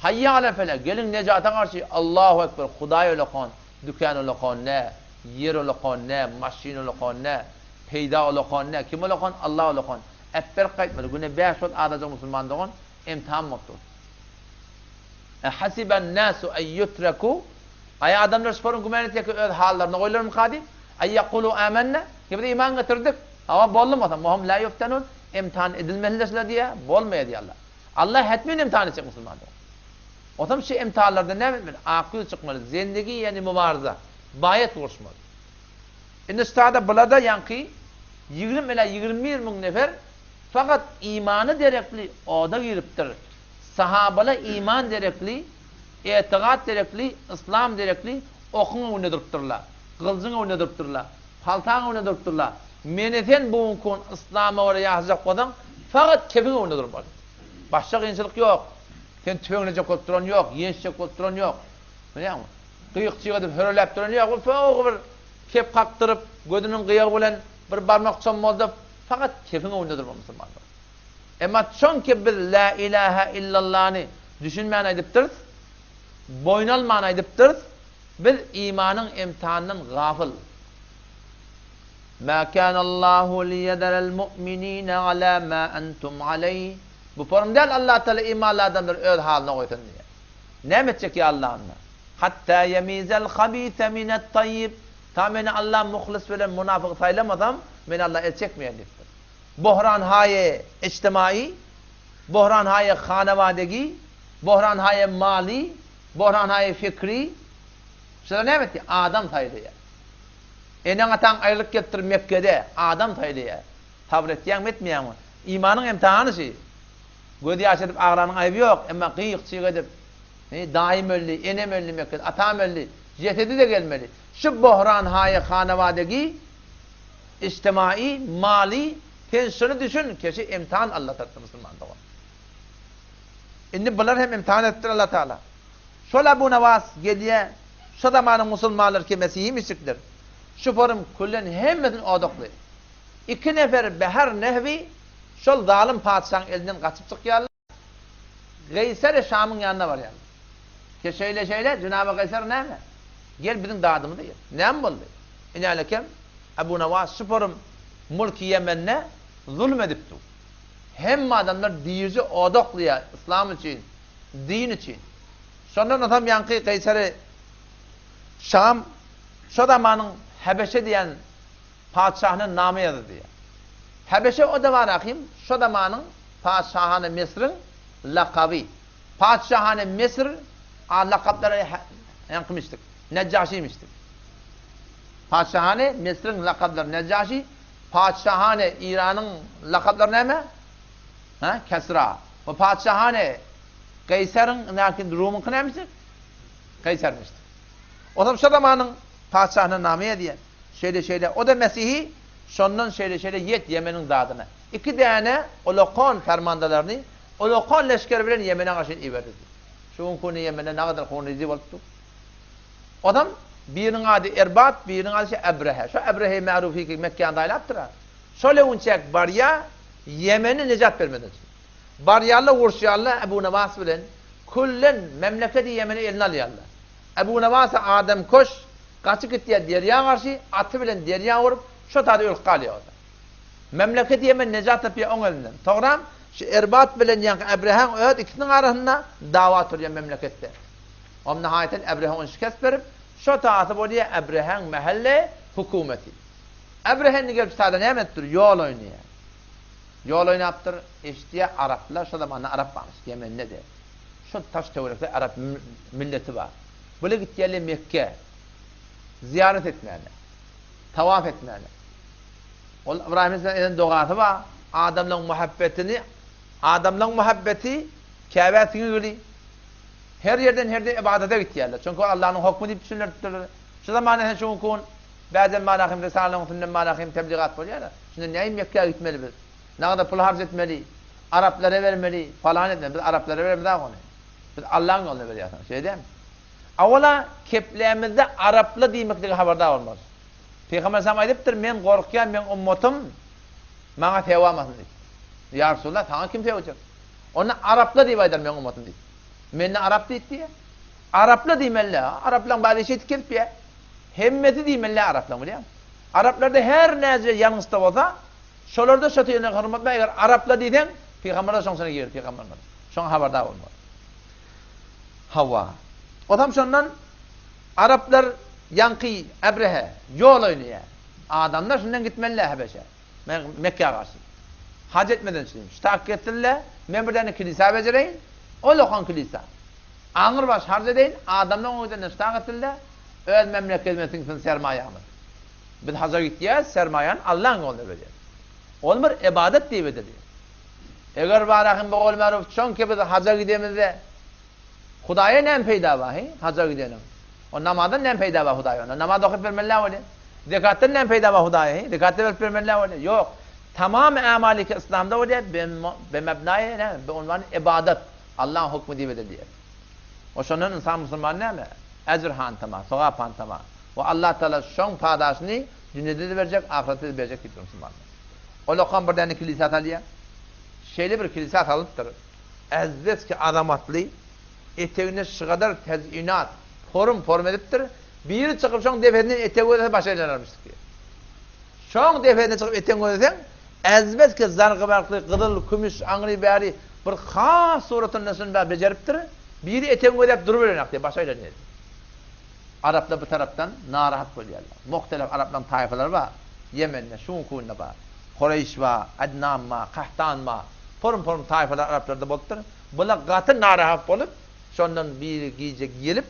Hayya aleyhisselam gelin necata karşı Allahu ekber. Huday öyle kon, dükkan öyle kon ne, yer öyle kon ne, maşin öyle kon ne, peyda öyle kon ne, kim öyle kon? Allah öyle kon. Ekber kayıtmadı. Güne 5 saat adacak Müslüman doğun imtihan mutlu. Hasiben nasu en yutreku. Ay adamlar sporun gümeneteki öz hallarına koyulur mu kadim? Ay yakulu amenne. Gibi iman getirdik. Ama bollamasa muhum la yuftanun. İmtihan edilmelidirler diye bolmaya diye Allah. Allah hetmin imtihan edecek Müslüman doğun. O zaman şu imtihanlarda ne bilmeli? Akıl çıkmalı. Zindagi yani mübarıza. Bayet kuruşmalı. İndi üstada bulada yankı 20 ila 21 bin nefer fakat imanı derekli oda giriptir. Sahabala iman derekli, etiqat derekli, İslam derekli okuna oynadırıptırlar. Kılcına oynadırıptırlar. Paltana oynadırıptırlar. Meneten buğunkun İslam'a oraya yazacak kodan fakat kefine oynadırıptırlar. Başka gençlik yok. Sen tüyünecek oturan yok, yençecek oturan yok. Biliyor musun? Kıyıkçı edip hörelep duran yok. Fığı bir kep kaktırıp, gözünün kıyığı bilen bir barmak çonmazda fakat kefine oynadırmamışsın Müslümanlar. Ama çünkü bir la ilahe illallah'ını düşünmeyen ediptir, boynalmayan ediptir, bir imanın imtihanının gafıl. مَا كَانَ اللّٰهُ لِيَدَرَ الْمُؤْمِنِينَ عَلَى مَا أَنْتُمْ عَلَيْهِ. Bu forum değil Allah Teala imanlardandır öz haline koysun diye. Ne edecek ya Allah'ınla? Hatta yemizel habise minet tayyib. Tamene Allah muhlis veren münafık saylamasam men Allah edecek mi eliftir. Buhran haye içtimai, buhran haye hanevadegi, buhran haye mali, buhran haye fikri. Şöyle ne etti? Adam saydı ya. Enen atan ayrılık getir Mekke'de adam saydı ya. Tabret etmeyen mi? İmanın imtihanı şey. Gödü açıp ağranın ayıbı yok. Ama kıyık çiğ edip daim öldü, enem öldü Mekke'de, atam öldü. Cesedi de gelmeli. Şu buhran haye hanevadegi, içtimai, mali, pensiyonu düşün. Keşi imtihan Allah tarafı Müslüman'da var. Şimdi bunlar hem imtihan ettir Allah Teala. Şöyle bu nevas gediye, şu zamanın Müslümanlar ki Mesih'i misiktir. Şu forum kullen hemmetin odaklı. 2 nefer behar nehvi, şol zalim padişahın elinden kaçıp çıkıyorlar. Geyser Şam'ın yanında var yani. Ki şöyle Cenab-ı Geyser ne mi? Gel bizim dağıdımı değil. Ne mi oldu? İnalekem Ebu Nevas şu forum mülk Yemen'ne zulmedipti. Hem adamlar diyüzü odaklıya İslam için, din için. Sonra adam yankı Geyser'i Şam şu zamanın Habeşe diyen padişahının namı yazdı diye. Habeşe o da var akım, şu zamanın padişahı Mısır'ın lakabı. Padişahı Mısır lakapları yankımıştık. Neccaşiymiştik. Padişahı Mısır'ın lakapları Neccaşi, padişahı İran'ın lakapları ne mi? Kesra. O padişahı Kayser'in Rum'un ne misin? Kayser'mişti. O zaman şu zamanın padişahının namıya diye. Şöyle o da Mesih'i şondan şöyle yet Yemen'in dağdına. iki tane Olokon fermandalarını Olokon leşker bilen Yemen'e karşı iberdi. Şun konu Yemen'e ne kadar konu izi oldu. Adam birinin adı Erbat, birinin adı Ebrehe. Şu Ebrehe'yi ma'rufi ki Mekke'ye dahil yaptıra. Şöyle unçak barya Yemen'e necat vermeden. Baryalla uğraşıyarlar Ebu Nevas bilen kullen memleketi Yemen'e eline alıyorlar. Ebu Nevas'a Adem koş kaçık gitti derya karşı atı bilen derya vurup şu tadı ülk kalıyor. Memleketi Yemen necat yapıyor onun elinden. Toğram şu Erbat bilen yankı Ebrehe'nin öğüt ikisinin arasında dava turuyor memlekette. O nihayeten Ebrehe'nin şikast verip şu taatı oluyor Ebrehe'nin mahalle hükümeti. Ebrehe'nin gelip tadı ne emettir? Yol oynuyor. Yol oynattır, işte Araplar, şu zamanla Arap varmış, Yemen'de de. Şu taş teorekte Arap milleti var. Böyle gittiğinde Mekke, ziyaret etmeyene, tavaf etmeyene. İbrahim Aleyhisselam'ın doğası var, Adam'la muhabbeti, Kabe'sini gülü. Her yerden ibadete gittiğinde. Çünkü Allah'ın hükmü deyip düşünürler. Şu zamanla şu hükmün, bazen malahim, Resulallah'ın sünnen malahim tebliğat oluyor da. Şimdi neyin Mekke'ye gitmeli biz? Ne kadar pul harc etmeli, Araplara vermeli, falan etmeli. Biz Araplara vermeli daha konu. Biz Allah'ın yolunu veriyoruz. Şey değil mi? Avvala keplerimizde Araplı deymekle haberdar olmaz. Peygamber Aleyhisselam ayıptır, men korkuyan, men ummetim bana tevamasın deyip. Ya Resulullah, sana kim tevacak? Ona Araplı deyip aydır men ummetim deyip. Menle Arap deyip diye. Araplı deymeli. Araplan bazı şey tüketip ya. Hemmeti deymeli Araplan biliyor musun? Araplarda her nece yanınızda olsa şolarda şatıyla hürmetme eğer Arapla deyden Peygamber'e son sana gelir Peygamber'e. Son haberdar olmaz. Hava. Adam şondan Araplar yankı Ebrehe yol oynuyor. Adamlar şundan gitmeliler Habeşe. Mekke'ye karşı. Hac etmeden çıkayım. Ştak getirdiler. Men birden kilise becereyim. O lokan kilise. Ağır baş harc edeyim. Adamlar o yüzden ştak getirdiler. Öz memleketmesin sermaye alır. Biz hazır gittiyiz sermayen Allah'ın yolunu veriyor. Olmur ibadet diye bedeliyor. Eğer barakim bu olmaruf çünkü biz hacca gidemizde Hudaya nem peyda var he? Hacca gidelim. O namazdan nem peyda var Hudaya. O namaz okuyup vermeliler öyle. Zekattan nem peyda var Hudaya he? Zekatı verip vermeliler öyle. Yok. Tamam amali İslam'da öyle be mebnaya ne? Be unvanı ibadet. Allah'ın hükmü diye bedeliyor. O şunun insan Müslüman ne mi? Ecr hantama, sevap hantama. Ve Allah Teala şun padaşını dünyada da verecek, ahirette de verecek diyor Müslümanlar. O lokan birden kilise atalıyor. Şeyli bir kilise atalıptır. Ezbes ki adamatlı, eteğine şu kadar tezyinat, form ediptir. Biri çıkıp şun defetinden eteği ödese başarılar almıştık diyor. Şun defetinden çıkıp eteği ödesen, ezbes ki zargıbarklı, kıdıl, kümüş, angri bari bir khas suratın nesini beceriptir. Biri eteği ödep duruverenek diye başarılar diyor. Araplar bu taraftan narahat oluyorlar. Muhtelif Araplar tayfalar var. Yemen'de, Şunkun'da var. Kureyş var, Adnan var, Kahtan var. Form tayfalar Araplarda boluptur. Bunlar gatı narahat olup, şondan biri giyecek gelip,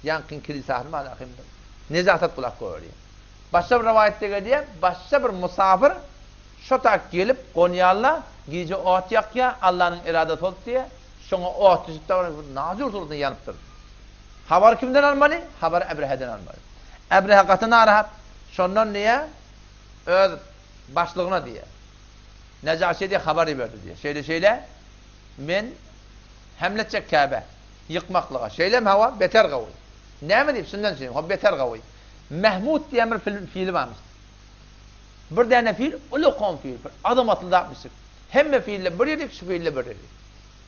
yankın kilisahını malakimdir. Nezahat kulak koyuyor. Başka bir rivayette geliyor, başka bir musafir, şu tak gelip, Konya'lla giyece ot yakya, Allah'ın iradet oldu diye, şuna ot düşüp de nazır turduğunu yanıptır. Haber kimden almalı? Haber Ebrehe'den almalı. Ebrehe katı narahat. Şondan niye? Öz başlığına diye. Necaşi diye haberi verdi diye. Şeyle men hemletecek Kabe. Yıkmaklığa. Şeyle mi hava? Beter gavuy. Ne mi deyip sünden söyleyeyim? O beter gavuy. Mehmud diye bir fiili varmış. Bir tane fiil, ulukon fiil. Adım atıldı yapmıştık. Hem fiille bir yedik, şu fiille bir yedik.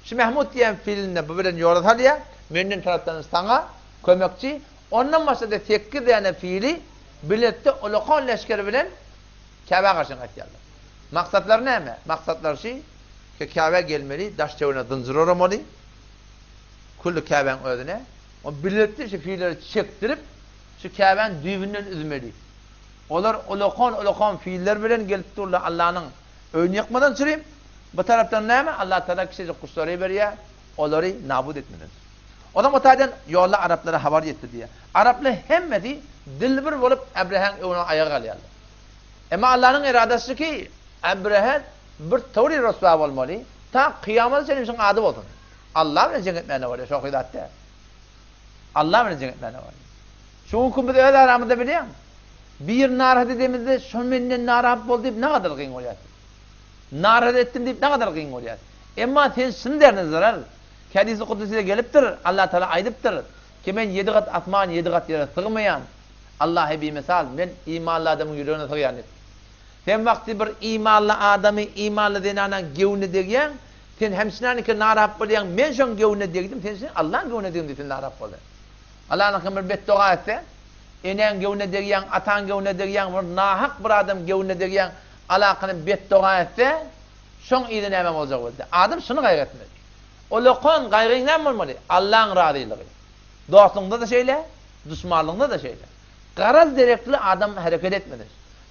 Şu Mehmud diye fiilinde bu birini yorat diye mümin taraftan sana kömekçi. Ondan başka da tekki diye fiili birlikte ulukon leşkeri bilen Kabe'ye karşına geldiler. Maksatlar ne mi? Maksatlar ki Kabe gelmeli, daş çevrine dınzır olmalı. Kullu Kabe'nin önüne. O birlikte şu fiilleri çektirip şu Kabe'nin düğününden üzmeli. Onlar ulukon fiiller bilen gelip dururlar Allah'ın önünü yakmadan süreyim. Bu taraftan ne mi? Allah Teala kişice kuşları veriyor. Onları nabud etmelidir. O da muhtemelen yolla Araplara haber yetti diye. Araplar hemmeti dilbir olup Ebrehe'nin önüne ayağa kalıyorlar. Ama Allah'ın iradesi ki Ebrehe bir tavri rüsva olmalı. Ta kıyamet senin için adı olsun. Allah bile cennetmene var ya şu hidatte. Allah bile cennetmene var. Şu hükümde öyle aramında biliyor musun? Bir narahat dediğimizde şu menden narahat oldu deyip ne kadar kıyın oluyor. Narahat ettim deyip ne kadar kıyın oluyor. Ama sen şunu derine zarar. Hadis-i Kudüs'e geliptir. Allah Teala aydıptır. Ki ben 7 kat atman 7 kat yere sığmayan. Allah'a bir misal. Ben imanlı adamın yüreğine sığayan. Sen vakti bir imanlı adamı imanlı denana gevne degen. Sen hemşinani ki narahat bolayan. Men şon gevne degdim. Sen Allah'ın gevne degdim sen narahat bolayan. Allah'ın kemir beddua etse. Enen gevne degen, atan gevne degen, nahak bir adam gevne degen. Allah'ın beddua etse. Şon idin emem olacak oldu. Adam şunu gayret etmedi. O lokon gayrıyla olmalı. Allah'ın razılığı. Dostluğunda da şeyle, düşmanlığında da şeyle. Garaz direktli adam hareket etmedi.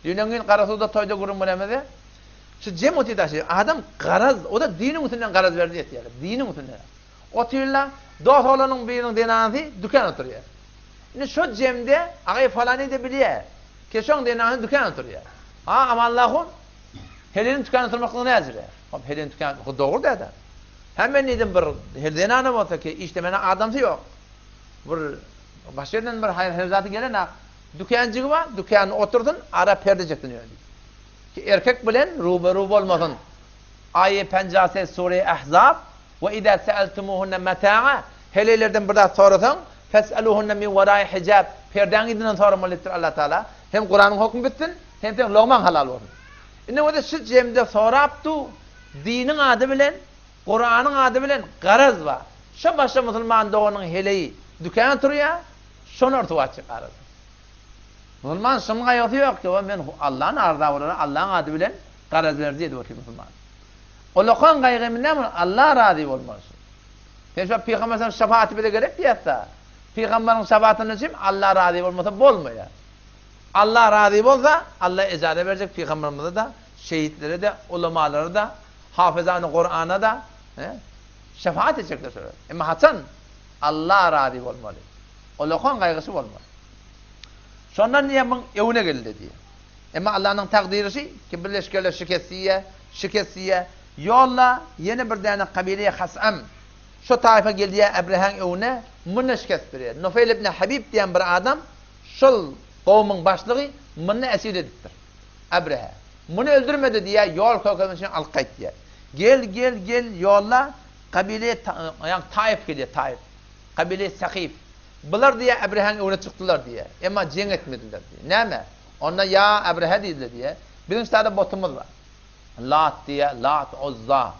Dünyanın karası da toyda kurum bulamedi. Şu cemoti taşı adam garaz, o da dinin üstünden garaz verdi yani. Dinin üstünden. Oturla dost olanın birinin denanı dükkan oturuyor. Şimdi şu cemde ağay falanı da biliyor. Keşon denanı dükkan oturuyor. Ha ama Allah'ın Helin dükkan oturmakla ne yazır ya? Helin dükkan doğru da adam. Hemen neydim bir helden anam olsa ki işte bana adamsı yok. Bir başlarından bir hayır hevzatı gelen dükkancı var, dükkanı oturdun, ara perde çektin yani. Ki erkek bilen ruberu olmasın. Ayet 50 Sure Ahzab ve idâ se'eltumuhunne metâ'a helelerden bir daha sorarsan fes'eluhunne min verâi hicab perden gidinden sormalıdır Allah Teala. Hem Kur'an'ın hükmü bitsin hem de lokman halal olsun. İnne o da şu cemde soraptı dinin adı bilen Kur'an'ın adı bilen garaz var. Şu başta Müslüman doğunun heleyi dükkan oturuyor, şunu ortaya çıkarır. Müslüman şunun ayakı yok ki ben Allah'ın arda olur, Allah'ın adı bilen garaz verdi diyor ki Müslüman. O lokon gayriminden Allah razı olmaz. Sen şu Peygamber'in şefaati bile gerek diyette. Peygamber'in şefaatinin için Allah razı olmasa bolmuyor. Allah razı olsa Allah icazet verecek Peygamberimize de, şehitlere de, ulemalara da, hafızan-ı Kur'an'a da şefaat edecekler sonra. Ama Hasan Allah razı olmalı. O lokon kaygısı olmalı. Sonra niye ben evine geldi diye. Ama Allah'ın takdirisi ki birleşkeler şikesiye yolla yeni bir tane kabileye Hasam şu taife geldiye Ebrehan evine bunu şikest veriyor. Nufeyl ibn Habib diyen bir adam şu kavmin başlığı bunu esir ediptir. Ebreha. Bunu öldürmedi diye yol koymak için alkayt diye. Gel yolla kabileye yani Taif geliyor Taif. Kabileye Sakif. Bunlar diye Ebrehan evine çıktılar diye. Ama cenk etmediler diye. Ne mi? Ona ya Ebreha değildi diye. Bizim tane botumuz var. Lat diye, Lat, Uzza.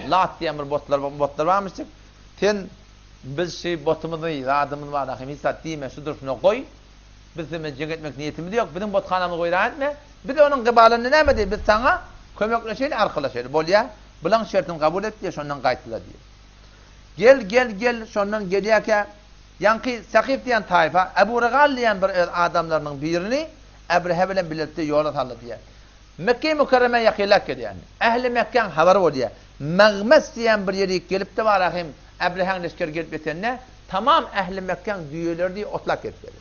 Lat diye bir botlar varmıştık. Sen biz şey botumuzu, adımız var. Hisat diyme, şudur şunu koy. Bizim cenk etmek niyetimiz yok. Bizim botkanamızı koyar etme. Bir de onun kıbalını ne mi diye biz sana kömekleşelim, arkadaşlar. Bol ya, bulan şartını kabul et diye şundan kayıttılar diye. Gel, şundan geliyor ki yankı Sakif diyen tayfa, Ebu Regal diyen bir adamlarının birini Ebrehe bilen birlikte yola saldı diye. Mekke-i Mükerreme yakilak ediyor yani. Ehli Mekke'nin haberi oluyor. Mağmes diyen bir yeri gelip de var ahim Ebrehe'nin leşker gelip getirene tamam ehli Mekke'nin düğüleri diye otlak ettiler.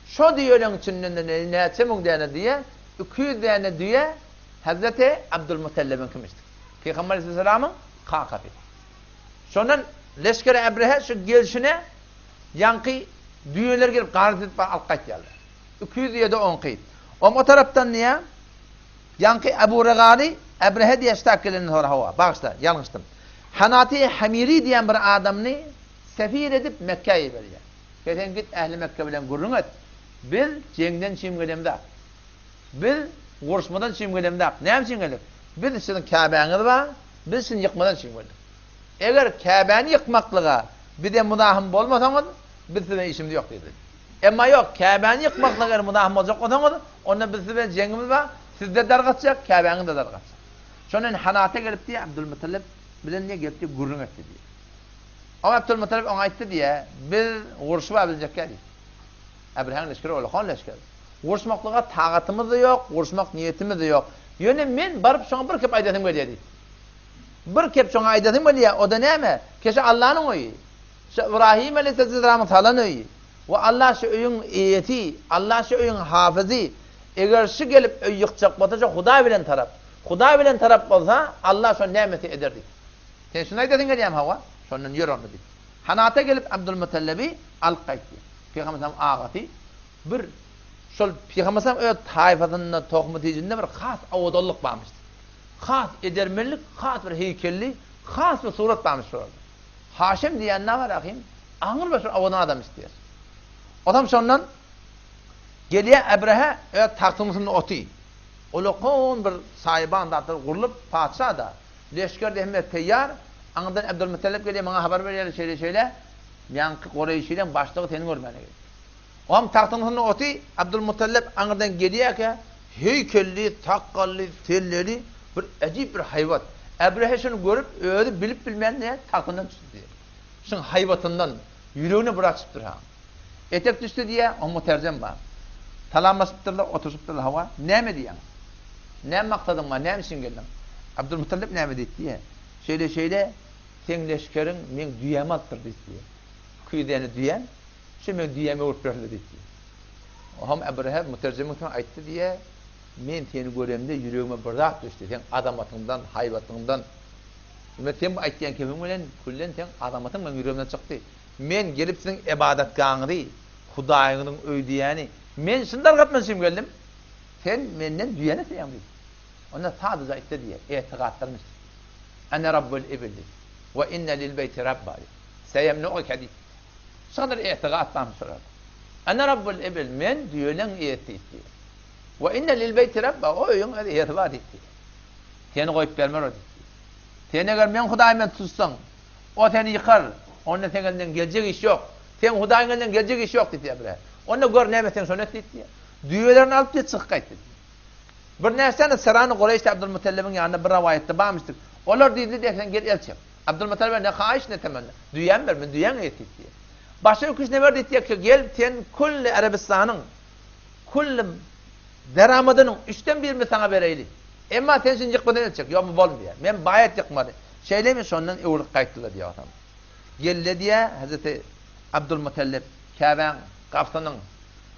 Şu düğülerin içinden ne çemuk diyene diye 200 tane diye Hazreti Abdülmutallib'in kımıştı. Peygamber Aleyhisselam'ın kakati. Sonra leşker Ebrehe şu gelişine yankı düğüler gelip garzı edip alkayt geldi. 207 10 kıyıt. O taraftan niye? Yankı Ebu Regali Ebrehe diye ştakilinin sonra hava. Bağışta yanlıştım. Hanati Hamiri diyen bir adamını sefir edip Mekke'ye veriyor. Geçen git ehli Mekke bilen gurrun et. Biz cengden çim gelemde. Biz vuruşmadan çim gelemde. Ne yapayım gelip? Biz sizin Kabe'niz var. Biz sizin yıkmadan çim gelemde. Eğer Kabe'ni yıkmaklığa bir de münahım olmasanız biz sizin işimiz yok dedi. Ama yok Kabe'ni yıkmaklığa eğer münahım olacak olsanız onunla biz sizin cengimiz var. Siz de dargatacak, Kabe'nin de dargatacak. Sonra Hanat'a gelip diye Abdülmuttalib bilen niye gelip diye gurrun etti diye. Ama Abdülmuttalib ona etti diye biz vuruşma bilecek geldi. Ebrehe'nin leşkeri olakon leşkeri. Vuruşmaklığa tağatımız da yok, vuruşmak niyetimiz de yok. Yani men barıp şuna bir kep aydatim geliyor dedi. Bir kep şuna aydatim geliyor, o da ne mi? Keşke Allah'ın oyu. İbrahim Aleyhisselam'ın falan oyu. Ve Allah şu öyün iyeti, Allah şu öyün hafızı. Eğer şu gelip yıkacak, batacak, Huda bilen taraf. Huda bilen taraf olsa Allah şu nimeti ederdi. Sen şuna aydatim geliyem hava. Şundan yürü onu dedi. Hanat'a gelip Abdülmutallib'i alkaytti. Peygamber'in ağatı bir şol Peygamber'in öyle tayfatının tohmu tecinde bir has avudoluk varmıştı. Has edermelik, has bir heykelli, has bir surat damış orada. Haşim diyen ne var akıyım? Ağır başır avadan adam istiyor. Adam sondan geliye Ebrehe taktımısının otu. Olukun bir sahiban da kurulup padişah da leşker de hemmet teyyar. Anından Abdülmuttalip geliyor bana haber veriyor şöyle. Yankı Kureyş'den başlığı seni görmene geliyor. Oğam taktımısının otu Abdülmuttalip anından geliyor ki heykelli, takkallı, telleri bir acayip bir hayvat. Ebrehe şunu görüp öyle bilip bilmeyen ne taktından düştü diye. Şunun hayvatından yüreğini bırakıptır ha. Etek düştü diye o mutercem var. Talanmasıptırlar, otursuptırlar hava. Ne mi diyen? Ne maksadın var? Ne misin geldin? Abdülmuttalip ne mi dedi diye. Şöyle sen leşkerin men düyemi attırdı diye. Kıydeni düyen, şimdi men düyemi ortlardı dedi diye. O ham Ebrehe mutercem ayıttı diye men seni göremde yüreğime bırak düştü. Sen adamatından, hayvatından. Sen bu ayttiyen kemim bilen kullen sen adamatın men yüreğimden çıktı. Men gelip senin ibadet gağını, Hudaýynyň öýdýäni. Men şundar gapmaşym geldim. Sen menden düýene sen dedi. Onda sadece aytdı diye etiqatlarmış. Ana rabbul ibil ve inne lil beyti rabba. Seyemnu'k hadis. Şadar etiqat tam sorar. Ana rabbul ibil men düýelen eti. Ve inne lil beyti rabba o öýüň etiqat etdi. Seni goýup bermer o dedi. Sen eger men Hudaýymy tutsaň, o seni yıkar. Onda senden gelecek iş yok. Sen Hudaýyňdan gelecek iş yok dedi Ebrehe. Onda gör näme sen şonu etdi diye. Düýelerini alıp da çık gaýtdy. Bir näseni Sırany Kureyş Abdülmuttalib'in ýanynda bir rivayetde barmyşdyk. Olar diýdi de sen gel elçi. Abdülmuttalib ne haýyş ne temenni. Düýen berme, düýen etdi diye. Başga öküş ne berdi diýek ki gel sen kulli Arabistanyň kulli daramadynyň 3den 1 mi sana bereýli. Emma sen şunu ýykmadan elçek. Ýok mu bolmaýar. Men baýat ýykmady. Şeýlemi şondan öwrük gaýtdylar diýär adam. Gelle diye Hazreti Abdülmuttalib Kâben kaptanın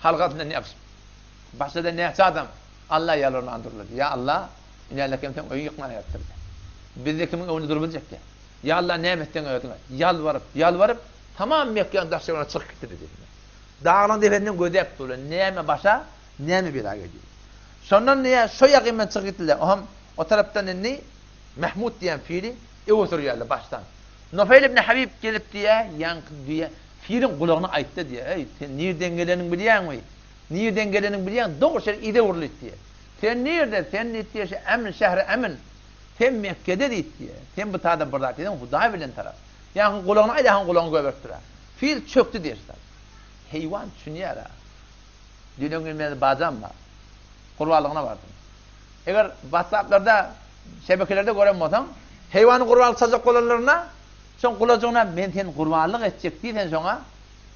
halgasından yapsın. Başta ne adam Allah yalvarını andırıldı. Ya Allah inerlekem sen öýü yıkmana yaptırdı. Bizde kimin öňünde durulacak ya. Ya Allah nimetten öýdüň. Yalvarıp tamam Mekke'den daşlarına çıkıp gitti dedi. Dağlan defenden gödep dolu. Neme başa, neme bir agı. Sondan niye şu yakından çıkıp gittiler. O taraftan ne? Mahmud diyen fiili oturuyorlar baştan. Nufayl ibn Habib gelip diye yankı diye fiilin kulağına ayttı diye. Ey sen nereden gelenin bilýän mi? Nereden gelenin bilýän? Doğru şey ide urlut diye. Sen nerede? Sen ne diye emin şehri emin. Sen Mekke'de diye. Sen bu taada burada dedin Hudaý bilen taraf. Yani kulağına ayda han kulağını göbertdir. Fiil çöktü diye. Heywan şunýar. Dünýäň gelmeli bazam var. Kurbanlığına vardım. Eğer WhatsApp'larda şebekelerde göremmosaň, heywanı kurbanlyk sajak bolanlarına şon kulacağına men seni kurbanlyk etjek diýsen şoňa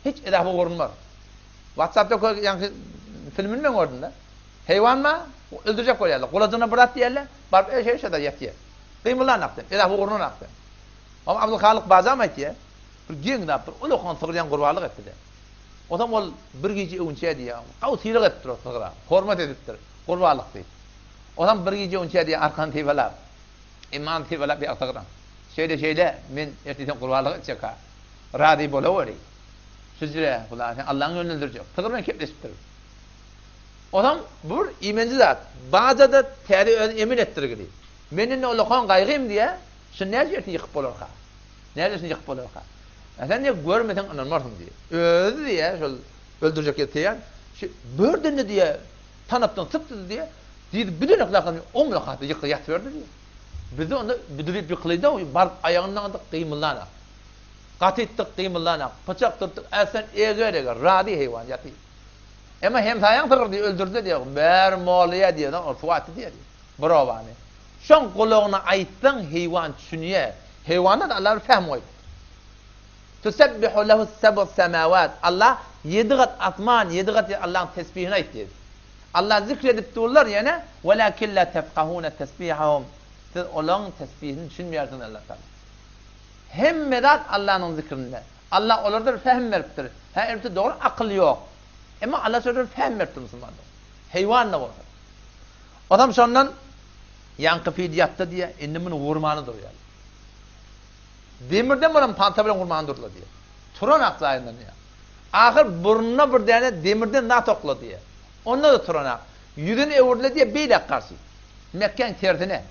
hiç edapy görünmez. WhatsApp'ta yani filmini men gördüm da. Heywan mı? Öldürecek koyarlar. Kulacağına bırak diýerler. Barıp şey şada ýatýar. Kıymylanakdy. Edapy görünmekdi. Ama Abdülhalik bazam aýtdy. Bir giň da bir uly konfigurýan kurbanlyk etdi. Odam ol bir gece önçe diýär. Gaw syryk etdir o sygra. Hormat edipdir. Kurbanlyk diýip. Odam bir gece önçe diýär arkan teýbeler. İman teýbeler bir atagdan. Şeýle men erteden kurbanlyk etjek ha. Rady bolawary. Sizlere bular Allah'ın önünde duracak. Tığırman kepleşipdir. Odam bur imançı zat. Bazada täri emin etdirgili. Menin ulukan gaýgym diye şu näçe ýykyp bolar ha. Näçe ýykyp bolar ha. Sen ne görmeden anlamarsın diye. Özü diye şol öldürecek ýetýän. Şu bördünü diye tanapdan çıktı diye. Diýdi bütün aklakany onla hatda ýykyp ýatberdi diye. Bizi onda büdürip ýyklyda bar aýagyndan da kıymylanak. Gatittik kıymylanak. Paçak tuttuk. Sen eger radi heywan ýaty. Ama hem saýaň tyrdy öldürdi diye. Ber molyýa diye o fuaty diye. Birawany. Şoň gulagyna aýtdyň heywan düşünýär. Heywanlar Allah fahmoy. Tusabbihu lehu sab'u semawat. Allah 7 gat atman, 7 gat Allah'ın tesbihini aýtdy. Allah zikredip durlar ýene walakin la tafqahuna tesbihahum. Siz olan tesbihini düşünmeýärsiniz Allah taala. Hemmedat Allah'ın zikrinde. Allah olardır fehm veripdir. Ha erti doğru akıl yok. Ama Allah sözler fehm veripdir musulmanlar. Heyvanla var. Adam şondan yankı fiiliyatta diye endimin vurmanıdır yani. Demirden bolan panta bilen vurmanıdır diye. Turan aqsaýyndan ya. Ahir burnuna bir tane demirden na tokla diye. Onda da turanak. Yüzünü evurla diye beyle qarşı. Mekkeň tertine.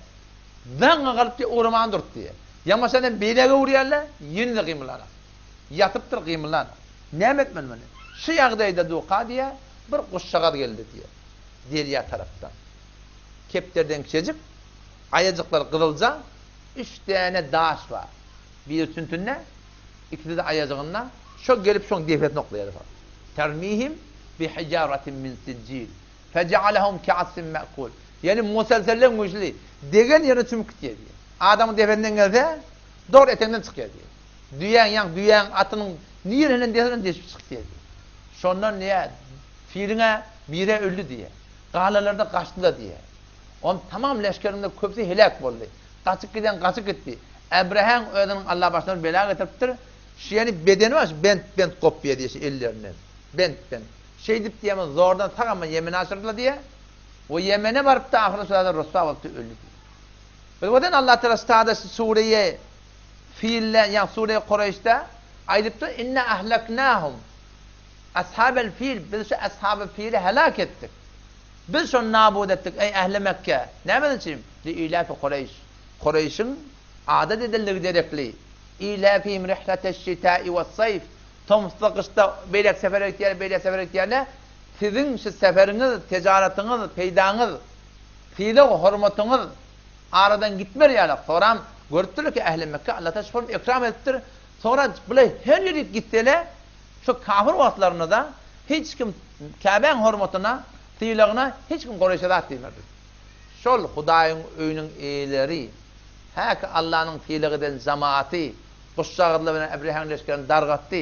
Dağına kalıp diye uğraman durt diye. Yama senden beylege uğrayarlar, yeni de kıymılanak. Yatıptır kıymılanak. Ne etmen beni? Şu yağdayda duqa diye bir kuşşağa geldi diye. Derya taraftan. Kepterden küçecik, ayacıklar kırılca, 3 tane daş var. Bir tüntünne, ikisi de ayacığına, şu gelip şun defet noktaya yapar. Termihim bi hicaratin min siccil. Fecealehum ka'assin me'kul. Yani muselsellen güçlü. Degen yerine tümük diye. Adamın defetinden gelse, doğru etenden çıkıyor diye. Düyen atının niyerinden defetinden deşip çık diye. Şondan niye? Fiiline bire öldü diye. Galalarda kaçtılar diye. On tamam leşkerinde köpsi helak oldu. Kaçıp giden kaçıp gitti. Ebrahim ödünün Allah başına bela getiriptir. Yani bedeni var, bent kopya diye ellerinden. Bent. Şey dip diyemez, zordan tak ama yemin aşırdılar diye. O yemene varıp da ahire sırada Resulullah vakti öldü diye. Ve o Allah Teala stada Suriye fiille, yani Suriye Kureyş'te aydıp da inne ahlaknahum ashabel fil, biz şu ashab-ı fiili helak ettik. Biz şunu nabud ettik ey ehli Mekke. Ne bileyim? Li ilafi Kureyş. Kureyş'in adet edildiği dedekli. İlafihim rihleteşşitâi ve sayf. Tomuzda kışta beylek sefer ihtiyarına sizin şu seferiniz, ticaretiniz, peydanız, fiilik, hürmetiniz aradan gitmer yani. Sonra gördüler ki ehli Mekke Allah teşekkür ikram ettir. Sonra böyle her yere gittiler. Şu kafir vaatlarına da hiç kim Kabe'nin hürmetine, fiiliğine hiç kim Kureyş'e etmedi. Şol Hudayın öyünün eğileri, hak Allah'ın fiiliğinden cemaati, kuşsağırlı ve Ebrahim leşkerini dargattı.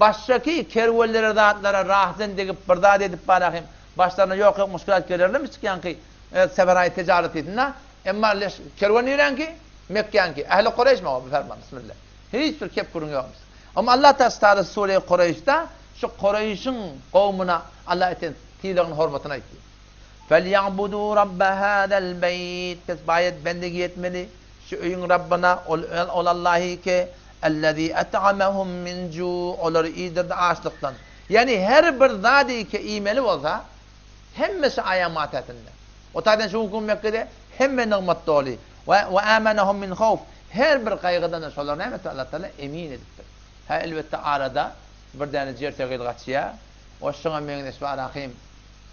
Baştaki kervellere dağıtlara rahatın deyip bırda edip bırakayım. Başlarına yok muşkilat gelirler mi çıkayan ki seferayı ticaret edinler. Ama kervan iran ki Mekke'yan ki. Ehli Kureyş mi o? Ferman. Bismillah. Hiçbir kep kurun yokmuş. Ama Allah Teala Suriye Kureyş'te şu Kureyş'in kavmuna Allah etin fiilinin hürmetine etti. فَلْيَعْبُدُوا رَبَّ هَذَا الْبَيْتِ Bayet bendegi etmeli. Şu öyün Rabbına ol Allah'ı ki اَلَّذ۪ي اَتْعَمَهُمْ مِنْ جُوء Onları iyidirdi açlıktan. Yani her bir zadi ki imeli olsa hemmesi ayamat etinde. O tarzdan şu hukum Mekke'de hemme nıgmat dolu. Ve âmenehum min khawf. Her bir kaygıdan sonra nimet Allah Teala emin ediptir. Ha elbette arada bir tane cer tegil kaçıya. O şuna men isbarahim.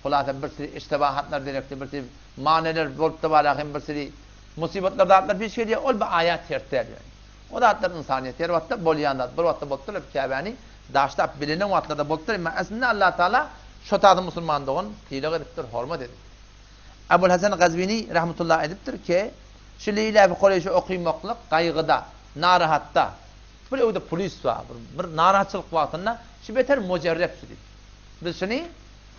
Kulata bir sürü istibahatlar direkti, bir sürü maneler bolup da barahim, bir sürü musibetler dağıtlar bir şey diye ol bir ayet terter yani. O da atlar insaniyet her vakitte bolyanlar, bir vakitte boltlar Kabe'ni daşta bilinen vakitlarda boltlar ama aslında Allah Teala şu tadı Müslümanlığın fiilik ediptir, hürmet edip. Ebu'l Hasan Gazvini rahmetullah ediptir ki şu Leyla ve Kureyş'i okuymaklık kaygıda, narahatta. Böyle o da polis var, bir narahatçılık vaktinde şu beter mucerrep sürdük. Biz şunu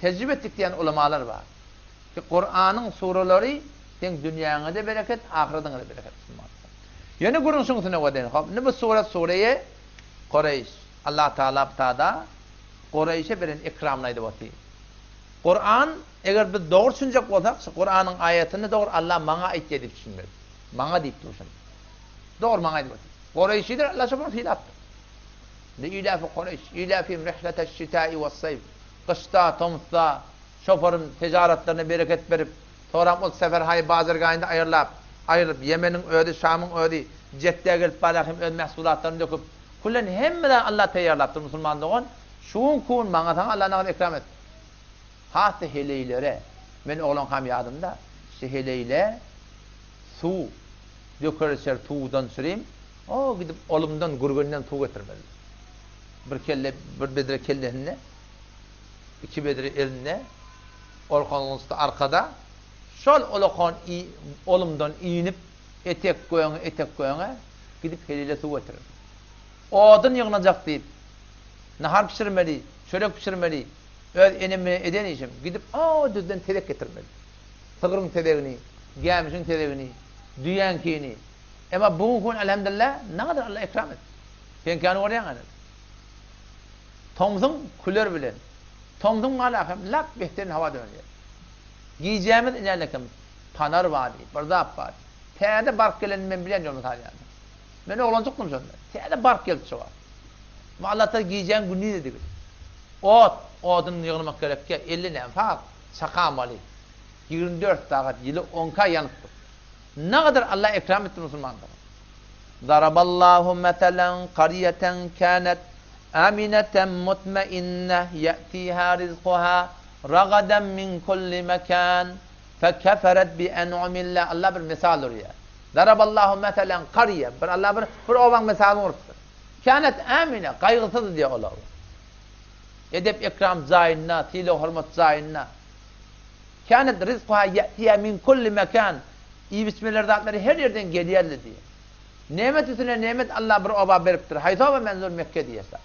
tecrübe ettik diyen ulemalar var. Ki Kur'an'ın sureleri sen dünyana da bereket, ahiretine de bereket. Yani görünsün ki ne var deyin. Ne bu sureye Kureyş. Allah Teala tada Kureyş'e veren ikramlaydı vati. Kur'an eğer bir doğru düşünecek olsak, Kur'an'ın ayetini doğru Allah bana ait edip düşünmeli. Bana deyip dursun. Doğru bana edip. Kureyş'idir Allah subhanahu fiil attı. Ne ilafi Kureyş, ilafim rihleteşşitâi ve sayf. Kışta, tomuzda, şoförün ticaretlerine bereket verip, sonra o sefer hay bazırgayında ayırıp, Yemen'in ödü, Şam'ın ödü, cetteye gelip balakim öd mehsulatlarını döküp, kullen hemmeden Allah teyyarlattır Müslümanlığın, şuun kuun bana sana Allah'ın ikram et. Hatta heleylere, ben oğlan kamyadımda, heleyle, su, dökürser tuğdan süreyim, o gidip olumdan, gurgundan tuğ getirmeli. Bir bedre kellehinne, 2 bedre eline, olkanın üstü arkada, şol olkan olumdan iyinip, etek koyana, gidip heleyle su getirir. Odun yığınacak deyip, nahar pişirmeli, çörek pişirmeli, enemi eden işim, gidip düzden tedek getirmeli. Sığırın tedeğini, gelmişin tedeğini, düyenkini. Ama bugün elhamdülillah, ne kadar Allah ikram et. Penkanı oraya kadar. Tomzun küler bilen, tomzun malakam, lak behterin hava dönüyor. Giyeceğimiz inerlekim, panar vadi, bırdap vadi. Teyade bark gelen ben bilen yolunu tarihane. Ben oğlan çıktım sonunda. Teyade bark geldi çoğa. Ama Allah'ta giyeceğin günlüğü dedi. Odun yığılmak gerekke 50 nefak, sakamalı. 24 saat, yılı 10 kay yanıptır. Ne kadar Allah ikram etti Müslümanlara. Daraballahu meselen qariyeten kânet amineten mutmainneh ye'tiha rizquha ragaden min kulli mekan fekeferet bi en'umillah. Allah bir misal oraya. Daraballahu meselen qariye. Allah bir ovan misalını vuruptur. Kânet amine, kaygısız diye olar. Edep ikram zayinna, tili hurmat zayinna. Kânet rizquha ye'tiha min kulli mekan. İyi bismillahirrahmanirrahim her yerden geliyerli diye. Nimet üstüne nimet Allah bir oba veriptir. Hayta ve menzur Mekke diyese.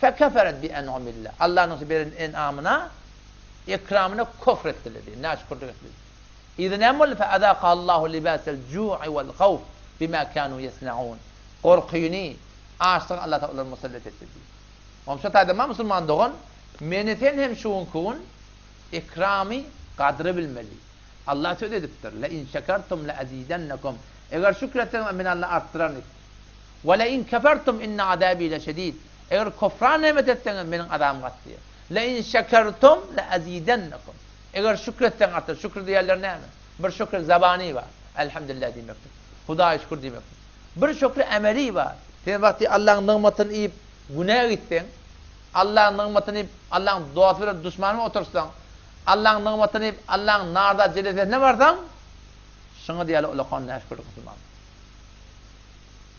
Fekeferet bi en'umillah. Allah'ın bir en'amına, ikramına kufrettiler diye. Naşkurluk ettiler. İzin emul fe azâkallahu libâsel cû'i vel havf bimâ kânû yesna'ûn. Korkuyuni, ağaçlık Allah Teala musallat etti diye. Omşa taydama Müslüman doğun, meneten hem şuun kuun, ikrami kadri bilmeli. Allah söz ediptir. Le in şekertum le azidennekum. Eğer şükretsen ben Allah arttıran et. Ve le in kefertum inne adabi le şedid. Eğer kufran nimet etsen benim adamım kat diye. Le in şekertum le azidennekum. Eğer şükretsen arttır. Şükür diyorlar ne mi? Bir şükür zabani var. Elhamdülillah demektir. Hudaya şükür demektir. Bir şükür emeli var. Sen vakti Allah'ın nimetini yiyip günah gittin. Allah'ın nimetini yiyip Allah'ın duasıyla düşmanıma otursan. Allah'ın nimetini yiyip Allah'ın narda celesine varsan. Şunu diyelim Allah'ın ne şükür kısılmaz.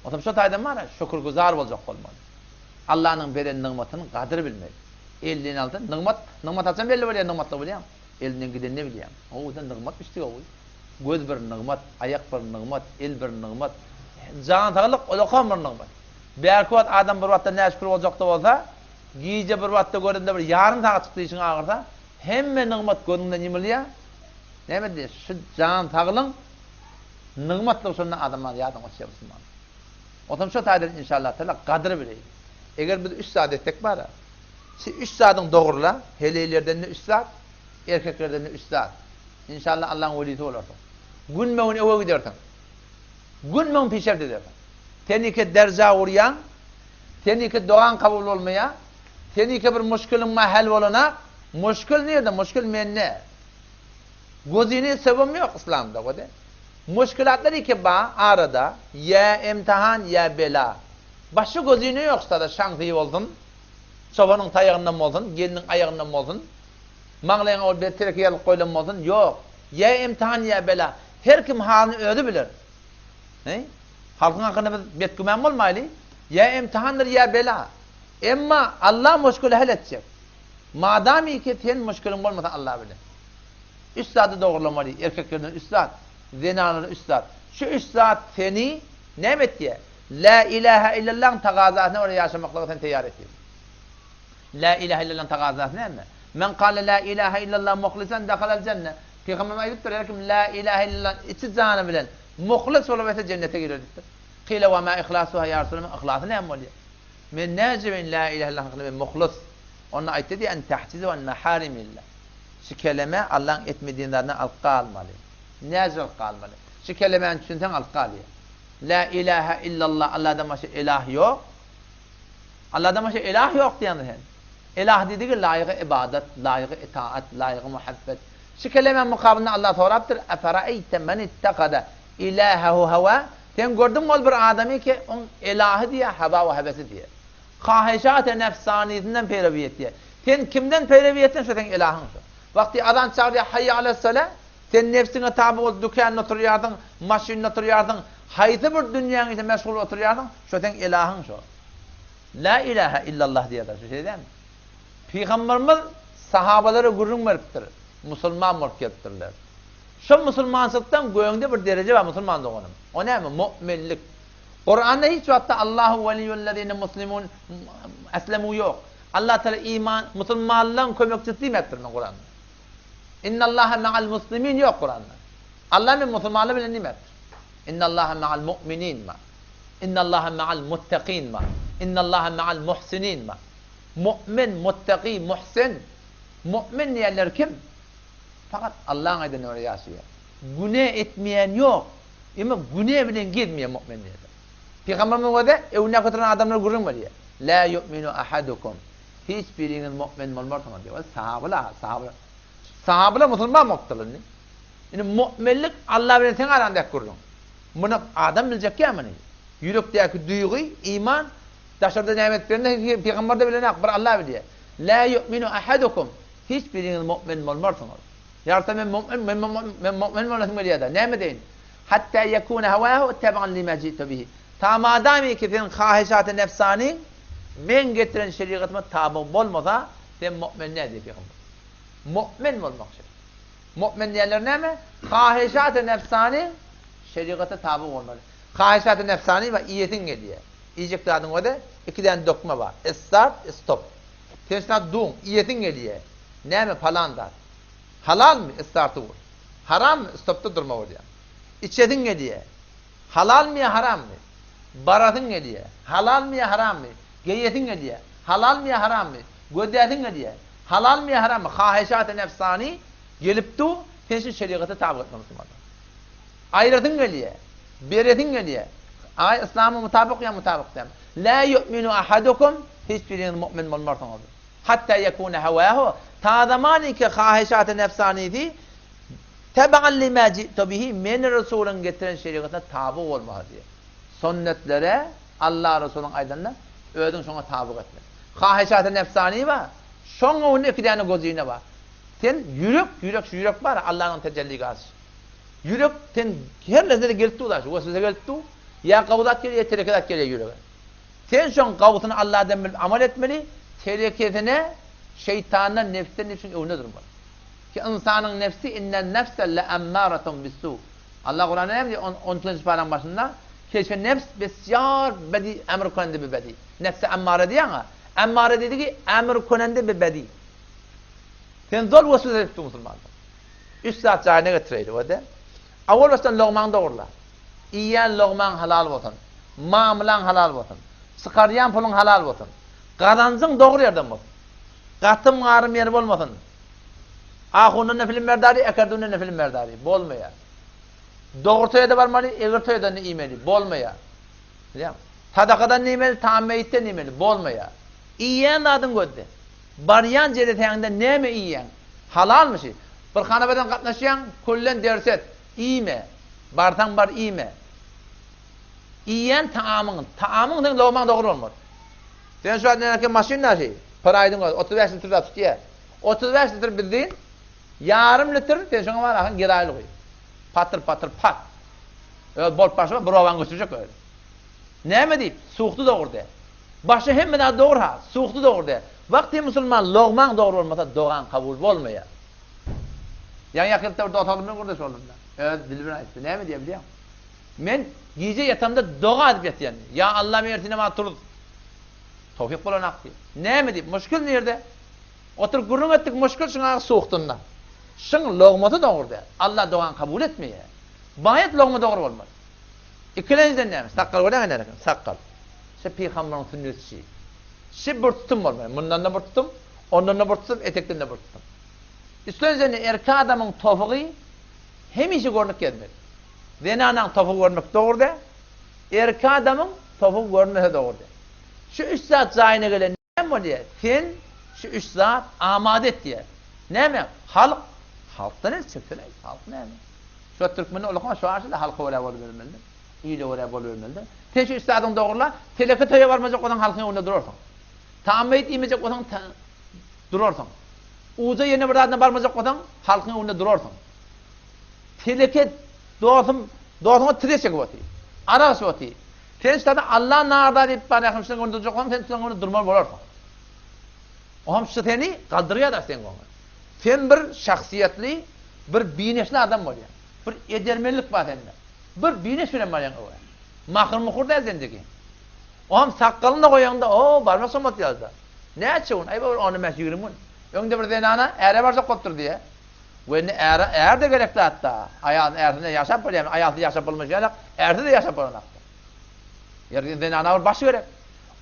O zaman şu taydan var ya şükür güzar olacak olmalı. Allah'ın veren nimetinin kadri bilmeli. Elinin altında nimet atsan belli oluyor nimetli oluyor. Elinden giden ne biliyor? O da nimet işte o. Göz bir nimet, ayak bir nimet, el bir nimet. Can sağlık Allah'ın bir nimet. Belki adam bir vakitte ne şükür olacak da olsa, giyece bir vakitte göründe bir yarın sağa çıktığı için ağırsa, hemen nimet gönlünden yemiliyor. Ne mi diyor? Şu can sağlığın nimetli sonra adamlar yardım açıyor Müslüman. O zaman şu taydan inşallah Teala kadri bileyim. Eğer biz 3 saat ettik var ya, 3 saatin doğrula, heleylerden de 3 saat, erkeklerden de 3 saat. İnşallah Allah'ın velisi olursun. Günmeğin eve gidersin. Günmeğin pişert edersin. Tenike derza uğrayan, tenike doğan kabul olmaya, tenike bir müşkülün mahal olana, müşkül nerede? Müşkül menne. Gözini sevim yok İslam'da. Müşkülatlar iki bağ arada, ya imtihan ya bela. Başı gözini yoksa da şansı olsun, çobanın tayağından olsun, gelinin ayağından olsun, mağlayan ol bir terekiyalık koylan olsun, yok. Ya imtihan ya bela. Her kim halini ödü bilir. Ne? Halkın hakkında betkümen olmaylı. Ya imtihandır ya bela. Ama Allah müşkülü hal edecek. Madami ki sen müşkülün olmadan Allah bilir. Üstadı doğrulamalı. Erkeklerden üstad. Zinanın üstad. Şu üstad seni ne etti? La ilahe illallah'ın tagazasını oraya yaşamakla sen teyar ettin. La ilahe illallah'ın tagazası ne mi? Men kâle la ilahe illallah muhlisen dehalel cennet. Peygamber ayıptır. Erkim la ilahe illallah içi canı bilen. Muhlis olursa cennete girecektir. Kile ve ma ihlasuha ya Resulallah. İhlası ne oluyor? Men necibin la ilahe illallah muhlis. Onun ayette diye en tahcize ve en maharimillah. Şu kelime Allah'ın etmediğinden alqa almalı. Necib alqa almalı. Şu kelimenin içinden alqa alıyor. La ilahe illallah. Allah'dan başka ilah yok. Allah'dan başka ilah yok diyenler. İlah dediği layıkı ibadet, layıkı itaat, layıkı muhabbet. Şu kelimenin mukabilinde Allah soraktır. Efera'eyte men ittekade ilahehu heva. Sen gördün mü bir adamı ki onun ilahı diye, heva ve hevesi diye. Kahişat-ı nefsaniyetinden peyreviyet diye. Sen kimden peyreviyettin şu sen ilahın şu. Vakti adam çağırıyor hayya aleyhisselam. Sen nefsine tabi ol, dükkanına oturuyordun, maşinine oturuyordun. Haydi bir dünyanın için meşgul oturuyordun. Şu sen ilahın şu. La ilahe illallah diye de şu şey değil mi? Peygamberimiz sahabalara gurur veriptir. Müslüman mürkettirler. Şu Müslümanlıktan göğünde bir derece var Müslüman doğanım. O ne mi? Müminlik. Kur'an'da hiç vakti Allahu veliyyüllezine muslimun eslemu yok. Allah Teala iman, Müslümanlığın kömekçisi demektir Kur'an'da. İnnallâhe me'al muslimin yok Kur'an'da. Allah'ın Müslümanlığı bilen demektir. İnnallâhe me'al mu'minin ma. İnnallâhe me'al muttaqin ma. İnnallâhe me'al muhsinin ma. Mu'min, muttaqi, muhsin. Mu'min diyenler kim? Fakat Allah'ın adını oraya yaşıyor. Günah etmeyen yok. Ama günah bilen gitmiyor mu'min diye. Peygamberimiz o da evine götüren adamlar gurur var diye. La yu'minu ahadukum. Hiçbirinin mu'min olmaz diyor. Sahabeler Müslüman mıktırlar. Yani mu'minlik Allah bilen sen aranda kurun. Bunu adam bilecek ya mını. Yürekteki duygu, iman, dışarıda nimetlerini peygamber de bilen akbar Allah biliyor. La yu'minu ahadukum. Hiçbiriniz mu'min olmazsınız. Yarta men mu'min olasın biliyor da. Ne mi deyin? Hatta yekune havahu teban lima ci'tu bihi. Ta madami ki senin kahişat-ı nefsani men getiren şeriatıma tabi olmasa sen mu'min ne diyor peygamber? Mu'min olmak şey. Mu'min diyenler ne mi? Kahişat-ı nefsani şeriata tabi olmalı. Kahişat-ı nefsani ve iyetin geliyor. İyicek dadın o da iki tane dokma var. Start, stop. Tersine duğum, iyetin geliyor. Ne mi? Falan da. Halal mı? Startı vur. Haram mı? Stopta durma vur yani. İçedin geliyor. Halal mı ya haram mı? Baratın geliyor. Halal mı ya haram mı? Geyetin geliyor. Halal mı ya haram mı? Gödetin geliyor. Halal mı ya haram mı? Kahişat-ı nefsani gelip du, teşhin şeriatı tabi etmemizim adam. Ayrıtın geliyor. Beretin geliyor. İslam'a mutabık ya mutabık değil. La yu'minu ahadukum hiçbirinin mu'min olmazsan olur. Hatta yekune havahu ta zamani ki kahişat-ı nefsaniydi teban lima ci'tu bihi men Resul'ün getiren şeriatına tabi olmalı diye. Sünnetlere Allah Resulü'nün aydınına ödün sonra tabi etme. Kahişat-ı nefsani var. Sonra onun iki tane gözüne var. Sen yürek var Allah'ın tecelli gazı. Yürek sen her nezere geldi ulaş. O size geldi. Ya kavdat geliyor ya terekedat geliyor yüreğe. Sen şu kavutunu Allah'tan amel etmeli. Tereketine şeytanın nefsinin önüne durmalı. Ki insanın nefsi innen nefse le emmâretun bis-sû. Allah Kur'an'da ne diyor 10. paranın başında? Ki nefs besyar bedi emr konende bir bedi. Nefse emmare diyor ama emmare dedi ki emr konende bir bedi. Sen zor vasıf etti Müslümanlar. 3 saat cahine getireydi o da. Avval baştan lokman doğurla. İyiyen lokman halal olsun. Mamulan halal olsun. Sıkaryan pulun halal olsun. Kazancın doğru yerden olsun. Katım ağrım yeri olmasın. Ahunun nefilin merdari, ekerdunun nefilin merdari. Bolmaya. Doğru toyada varmalı, eğer toyadan imeli. Bolmaya. Sadakadan imeli, tammeyitten imeli. Bolmaya. İyiyen adın gördü. Baryan cereteyinde ne mi iyiyen? Halal mı şey? Bir hanabeden katlaşayan kullen derset. İyi mi? Bartan bar iyi mi? İyiyen taamın. Taamın da lokman doğru olmaz. Sen şu an ne maşinle şey? Paraydın var. 35 litre tut ya. 35 litre bildiğin yarım litre sen şuna var akın giraylı koy. Patır pat. Öyle bol başıma brovan götürecek öyle. Ne mi deyip? Soğuktu doğru de. Başı hem de doğru ha. Soğuktu doğru de. Vakti Müslüman lokman doğru olmasa doğan kabul olmuyor. Yani yakında orada otalımdan kurduş oldum da. Evet bilbine aitti. Ne mi diye biliyor musun? Men gece yatağımda dua edip yatıyor. Ya Allah meğertine bana turuz. Tevfik bulanak diye. Ne mi deyip? Muşkul nerede? Otur gurrun ettik muşkul şuna soğuktuğundan. Şun lokmatı doğru de. Allah doğan kabul etmiyor. Bayet lokma doğru olmaz. İkilenizden ne mi? Sakkal öyle ne? Sakkal. İşte Peygamber'in sünneti şey. Şey bir tutum olmuyor. Bundan da bir tutum, ondan da bir tutum, etekten de bir tutum. İstiyorsan erkek adamın tofuğu hem işi görünük gelmedi. Zenanın tofuğu görünük doğru da, erkek adamın tofuğu görünmesi doğru da. Şu 3 saat zahine gelen ne mi diye? Sen şu 3 saat amade et diye. Ne mi? Halktan ne çıktı? Halk ne mi? Şu Türkmen'in olukma şu ağaçta halka öyle vermeli. İyi de öyle vermeli. Sen şu 3 saatın doğrula, telefetoya varmayacak olan halkın önünde durursun. Tahammeyt imeyecek olan durursun. Uza yerine bir adına varmayacak olan halkın önünde durursun. Teleket doğasına tireşek vati. Aras vati. Sen işte Allah narda deyip bana yakınmışsın önünde duracak olan sen önünde durmalı olursun. O hem seni kaldırıyor da sen onu. Sen bir şahsiyetli, bir bineşli adam oluyor. Bir edermenlik var sende. Bir bineş veren var yani o. Mahrum muhur da zendeki. O hem sakkalını da koyanda, o barmak somat yazdı. Ne açıyorsun? Ay baba onu meşgulümün. Önde bir zenana, eğer varsa koptur diye. Ve eğer de gerekli hatta. Ayağın eğerinde yaşap böyle, ayağında yaşap olmuş yani, eğerde de yaşap olmak. Yer zenana var başı gerek.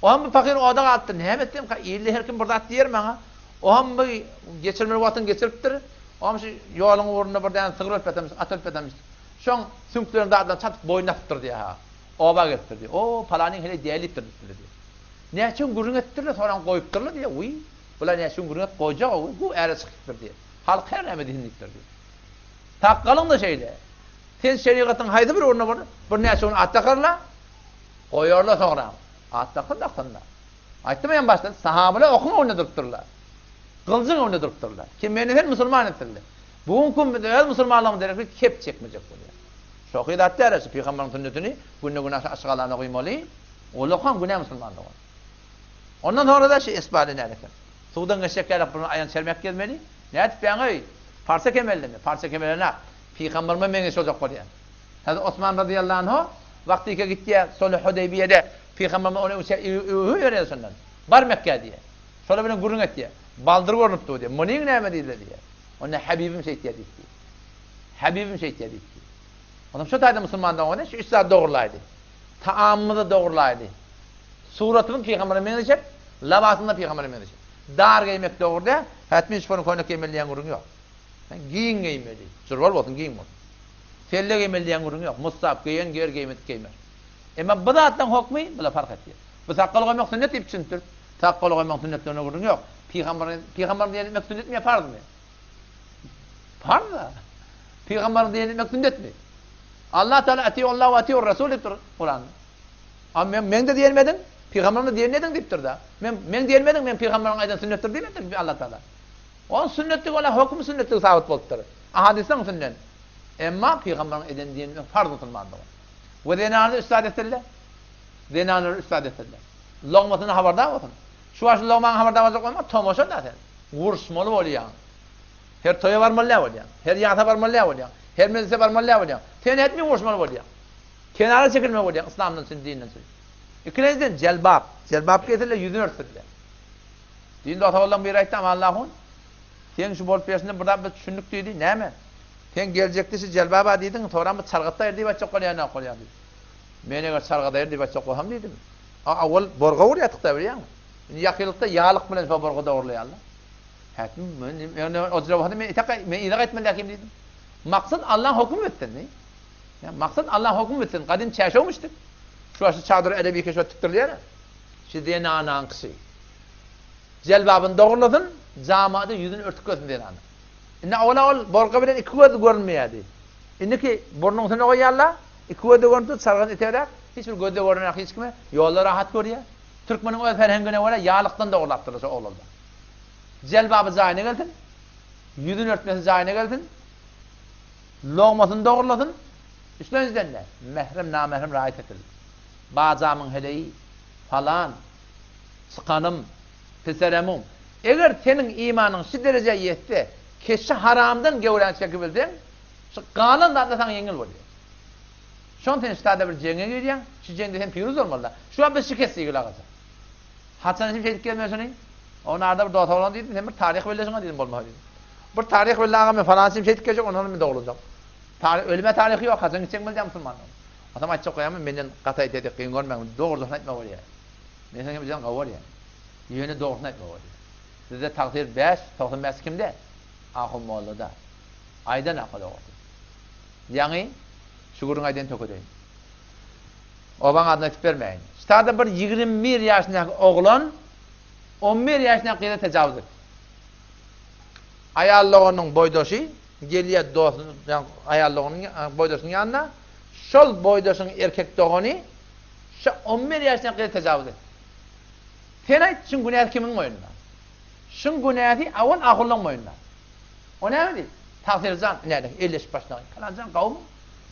O hem bir fakir o da attı. Ne ettim? İyili her kim burada at diyer bana. O hem bir geçirmeli vatın geçiriptir. O hem şu yolun uğrunda bir tane sığır öpetmiş, at öpetmiş. Şu an sümklerin dağdan çatıp boyuna tuttur diye ha. Oba getir diye. O falanın hele değerlidir diye. Ne için gurun ettirle sonra koyupturla diye. Uy. Bula ne için gurun et koyacak o. Bu eğer sıkıktır diye. Halk her ne dinliktir diye. Takkalın da şeyle. Sen şeriatın haydi bir oruna bir neyse onu attakarla koyarlar sonra. Attakın da aksanlar. Aytmayan başladı. Sahabeler okuma onu durupturlar. Kılcın onu durupturlar. Kim beni her Müslüman ettirler. Bugün kun bir Müslümanlığın dereki kep çekmeyecek bu. Çok iyi dattı arası. Peygamberin sünnetini günah aşağılarına koymalı. Olukan günah Müslümanlığı. Ondan sonra da ispat ederler. Sudan geçecekler bunu ayağın sermek gelmeli. Ne etip ben öyle? Farsa kemelli mi? Farsa kemeline Peygamberime mengesi olacak bu diye. Hazreti Osman radıyallahu anh vakti ki gitti Sulh Hudeybiye'de Peygamberime onu öğreniyor sondan. Bar Mekke diye. Şöyle bir gurun et diye. Baldır görünüptü diye. Munin ne dedi diye. Ona Habibim şey diye. Habibim şey diye. Adam şu tayda Müslümandan ona şu İslam doğrulaydı. Taamını da doğrulaydı. Suratını Peygamberime mengesi, labasını da Peygamberime mengesi. Dar giymek doğru da, hatmi şunu koynak yemelliyen gurun yok. Giyin giymeli. Zırval olsun giyin olsun. Felle giymeliyen gurun yok. Musab giyen, ger giymet giymer. Ama bu da atlan hokmi, bu da fark etti. Bu takkal koymak sünnet ipçintir. Takkal koymak sünnetlerine gurun yok. Peygamberin diyen etmek sünnet mi yapardı mı? Farz da. Peygamberin diyen etmek sünnet mi? Allah Teala atiyullah ve atiyur Resul ettir Kur'an'da. Ama men de diyemedim. Peygamberin de diyemedim deyiptir da. Men diyemedim, men Peygamberin aydan sünnettir demedim Allah Teala. On sünnetlik olan hükmü sünnetlik sabit bolupdur. Ahadisten sünnet. Emma Peygamberin eden diyen farz tutulmadı. Ve denanı üstad ettiler. Denanı üstad ettiler. Lokmasını haberdar olsun. Şu aşı lokmanın haberdar olacak olma, tomoşa da sen. Vuruşmalı oluyor. Her toya varmalı oluyor. Her yata varmalı oluyor. Her meclise varmalı oluyor. Sen etmeyin vuruşmalı oluyor. Kenara çekilme oluyor. İslam'dan sünnet dininden sünnet. İkinciden celbab. Celbab getirler, yüzünü örtürler. Dinde otavallan bir ayette ama Allah'ın sen şu bol piyasında burada bir düşünlük dedi. Ne mi? Sen gelecekti şu celbaba dedin. Sonra mı çargıtta erdi ve çok koyuyor ne koyuyor dedi. Ben eğer çargıda erdi ve çok koyuyorum dedim. Avval borga vuruyatık da biliyor musun? Yakılıkta yağlık bile borga doğruluyor Allah. Hatim ben o cevabını ben idrak etmeli hakim dedim. Maksat Allah hüküm etsin ne? Ya maksat Allah hüküm etsin. Kadim çeşmemiştik. Şu aşı çadır edebi keşfet tıktırlıyor ya. Şu diye nanan kısı. Celbabını doğruladın, camaatı yüzünü örtük gözün diye nanan. İnne ola borga bilen iki gözü görünmeyedi. İnne ki burnun üstüne koyarlar, iki gözü görüntü sargın iterek, hiçbir gözü görünen hiç kime, yolda rahat görüyor. Türkmenin öz ferhengine öyle yağlıktan doğrulattırırsa oğlunda. Celbabı zahine geldin, yüzünü örtmesi zahine geldin, loğmasını doğruladın, üstünüzden ne? Mehrem, namehrem rahat edilir. Bazamın heleyi falan, sıkanım, piseremum. Eğer senin imanın şu dereceye yetti, keşke haramdan gevren çekibildin, şu kanun da sana yengil oluyor. Şu an sen istada bir cenge giriyorsun, şu cengde sen piruz olmalı. Şu an bir şikayet ilgili ağacak. Hatta sen şey gelmiyorsun, onlarda bir dota olan dedim, sen bir tarih belleşine dedim olmalı dedim. Bir tarih belleşine falan şey gelecek, onların mı doğulacak? Ölüme tarihi yok, hasan gidecek mi diyeyim Müslümanlar. Adam açık koyamam, benden katayı dedik, kıyın görmem, doğrudan etme oluyor. Ben sana yapacağım kavur ya. Yönü doğrudan etme oluyor. Sizde takdir 5, 95 kimde? Akıl Moğollu'da. Aydan akıl oldu. Yani, şukurun aydan töküdeyim. O bana adına tip vermeyin. İşte bir 21 yaşındaki oğlan, 11 yaşına kadar tecavüz etti. Ayallığının boydoşu, geliyor ayallığının boydoşunun yanına, şol boydoşun erkek doğunu, şu 11 yaşına kadar tecavüz etti. Sen ait, şun günahı kimin boyundan? Şun günahı avun akıllığın boyundan. O ne mi? Takdircan, nerede? Elleş başına. Kalancan kavmi,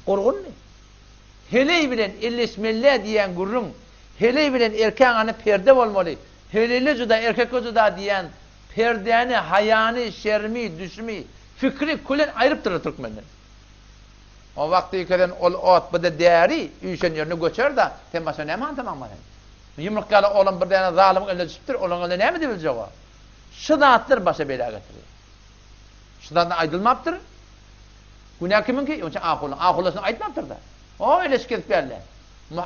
korgun ne? Heleyi bilen elleşmeli diyen gurrun, heleyi bilen erken anı perde olmalı, heleli cüda, erkek cüda diyen perdeni, hayanı, şermi, düşmi, fikri kulen ayrıp durur Türkmenler. O vakti yıkadan ol ot bu da değeri, üyüşen yerine göçer da, sen başına ne mi tamam mı? Yumruk kalı olan bir tane zalimin eline düşüptür, onun eline ne mi diyebilecek o? Şıdattır başa bela getiriyor. Şıdattan aydılmaptır. Günah kimin ki? Onun için ahullasını aydılmaptır da. O öyle şikayet verle.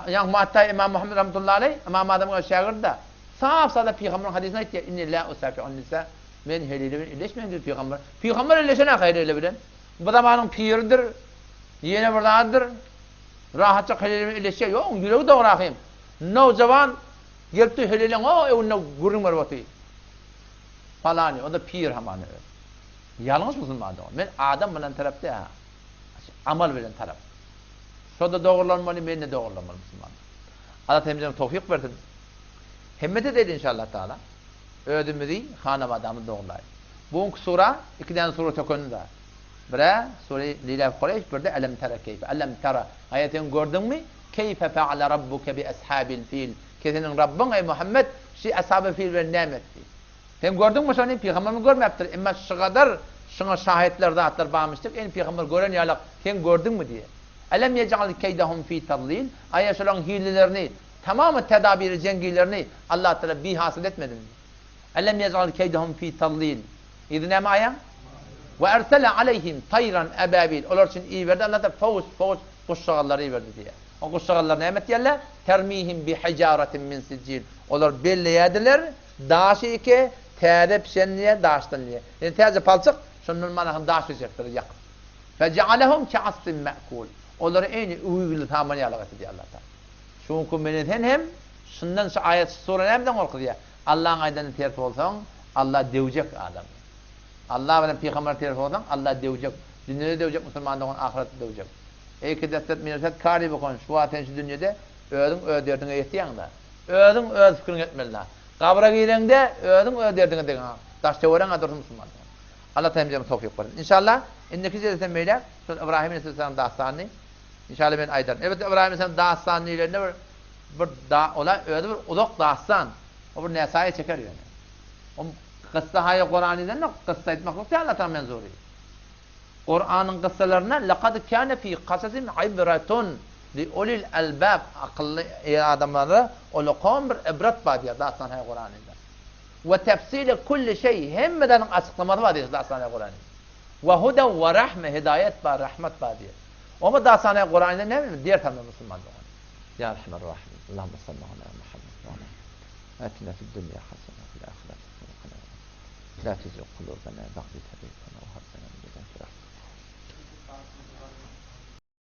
Yani Muhatta İmam Muhammed rahmetullahi aleyh, İmam Adam'ın şagirdi da, sahaf sahada Peygamber'in hadisine etti ya, inni la usafi'un nisa, men heliyle ben illeşmeyin diyor Peygamber. Peygamber illeşene heliyle bilen. Bu zamanın piridir, yine buradadır, rahatça heliyle ben illeşe, yok, yüreği doğru akıyım. Nevcavan, gelip de heliyle, o evine gurun var batı. Falani, o da pir hamanı. Yalnız Müslüman da o. Men adam bilen tarafta ha. amal bilen taraf. Şoda doğrulanmalı, men de doğrulanmalı Müslüman. Allah temizden tevfik versin. Himmete dedi inşallah Teala. Ödümüzü hanım adamı doğrulayır. Bu sura, iki tane sura tökönünde. Bire, Sure-i Lilaf Kureyş, bir de Elem tera keyfe. Elem tera. Ayetini gördün mü? Keyfe fe'ale rabbuke bi ashabil fil. Senin Rabbin ey Muhammed, şu ashab-ı fil ve nimet fil. Sen gördün mü şunu? Peygamberimi görmeptir. Ama şu kadar şuna şahitler, zatlar bağmıştık. En peygamber gören yalak. Sen gördün mü diye. Elem yec'al keydahum fi tadlil. Ayşe'nin hilelerini, tamamı tedabiri, cengilerini Allah Teala bir hasıl etmedi mi? Elem yec'al keydahum fi tadlil. İdine mi ayem? Ve ersele aleyhim tayran ebabil. Onlar için iyi verdi. Allah da favuz kuşağalları iyi verdi diye. O kuşağallar ne emet yerler? Termihim bi hicaretin min siccil. Onlar belleyediler. Daşı iki terde pişenliğe daştan diye. Yani terde palçık şunun manahın daş edecektir yak. Fecealehum ke'asfin me'kul. Onları en uygulu tamamen yalakası diye Allah Teala. Çünkü meneten hem şundan şu ayet sure nemden korku diye. Allah'ın aydanı terfi olsan Allah devecek adam. Allah bilen peygamber terfi olsan Allah devecek. Dünyada devecek, Müslümanların ahirette devecek. Eki destet mineset kari bakon şu aten şu dünyada öderdin ehtiyanda. Ödün öz fikrini etmeliler. Kabra girende ödün öderdin degen. Taşta oran adursun Müslüman. Allah temizleme tevfik versin. İnşallah indeki zeyten böyle İbrahim Aleyhisselam dastanı İnşallah ben aydan. Evet İbrahim Aleyhisselam dastanı ilerinde bir ola öde bir uzak dastan. O bir nesaya çeker yani. O kıssa hayy Kur'an'dan ne kıssa etmek yok Allah Teala menzuri. Kur'an'ın kıssalarına laqad kana fi qasasin ibratun li ulil albab akıllı adamları o lokam bir ibret var diye dastan hayy Kur'an'da. Ve tefsil kulli şey hemmeden açıklamaları var diye dastan hayy Kur'an'da. Ve huda ve rahme hidayet var rahmet var diye. Ama dastan hayy Kur'an'da ne bileyim diğer tamam Müslüman. Ya Rahmanirrahim. Allahümme salli ala Muhammed ve ala atina fid dunya hasene ve fil ahireti hasene. La tuzigh qulubana ba'da idh hadaytana ve hab lana min ladunka rahmatan.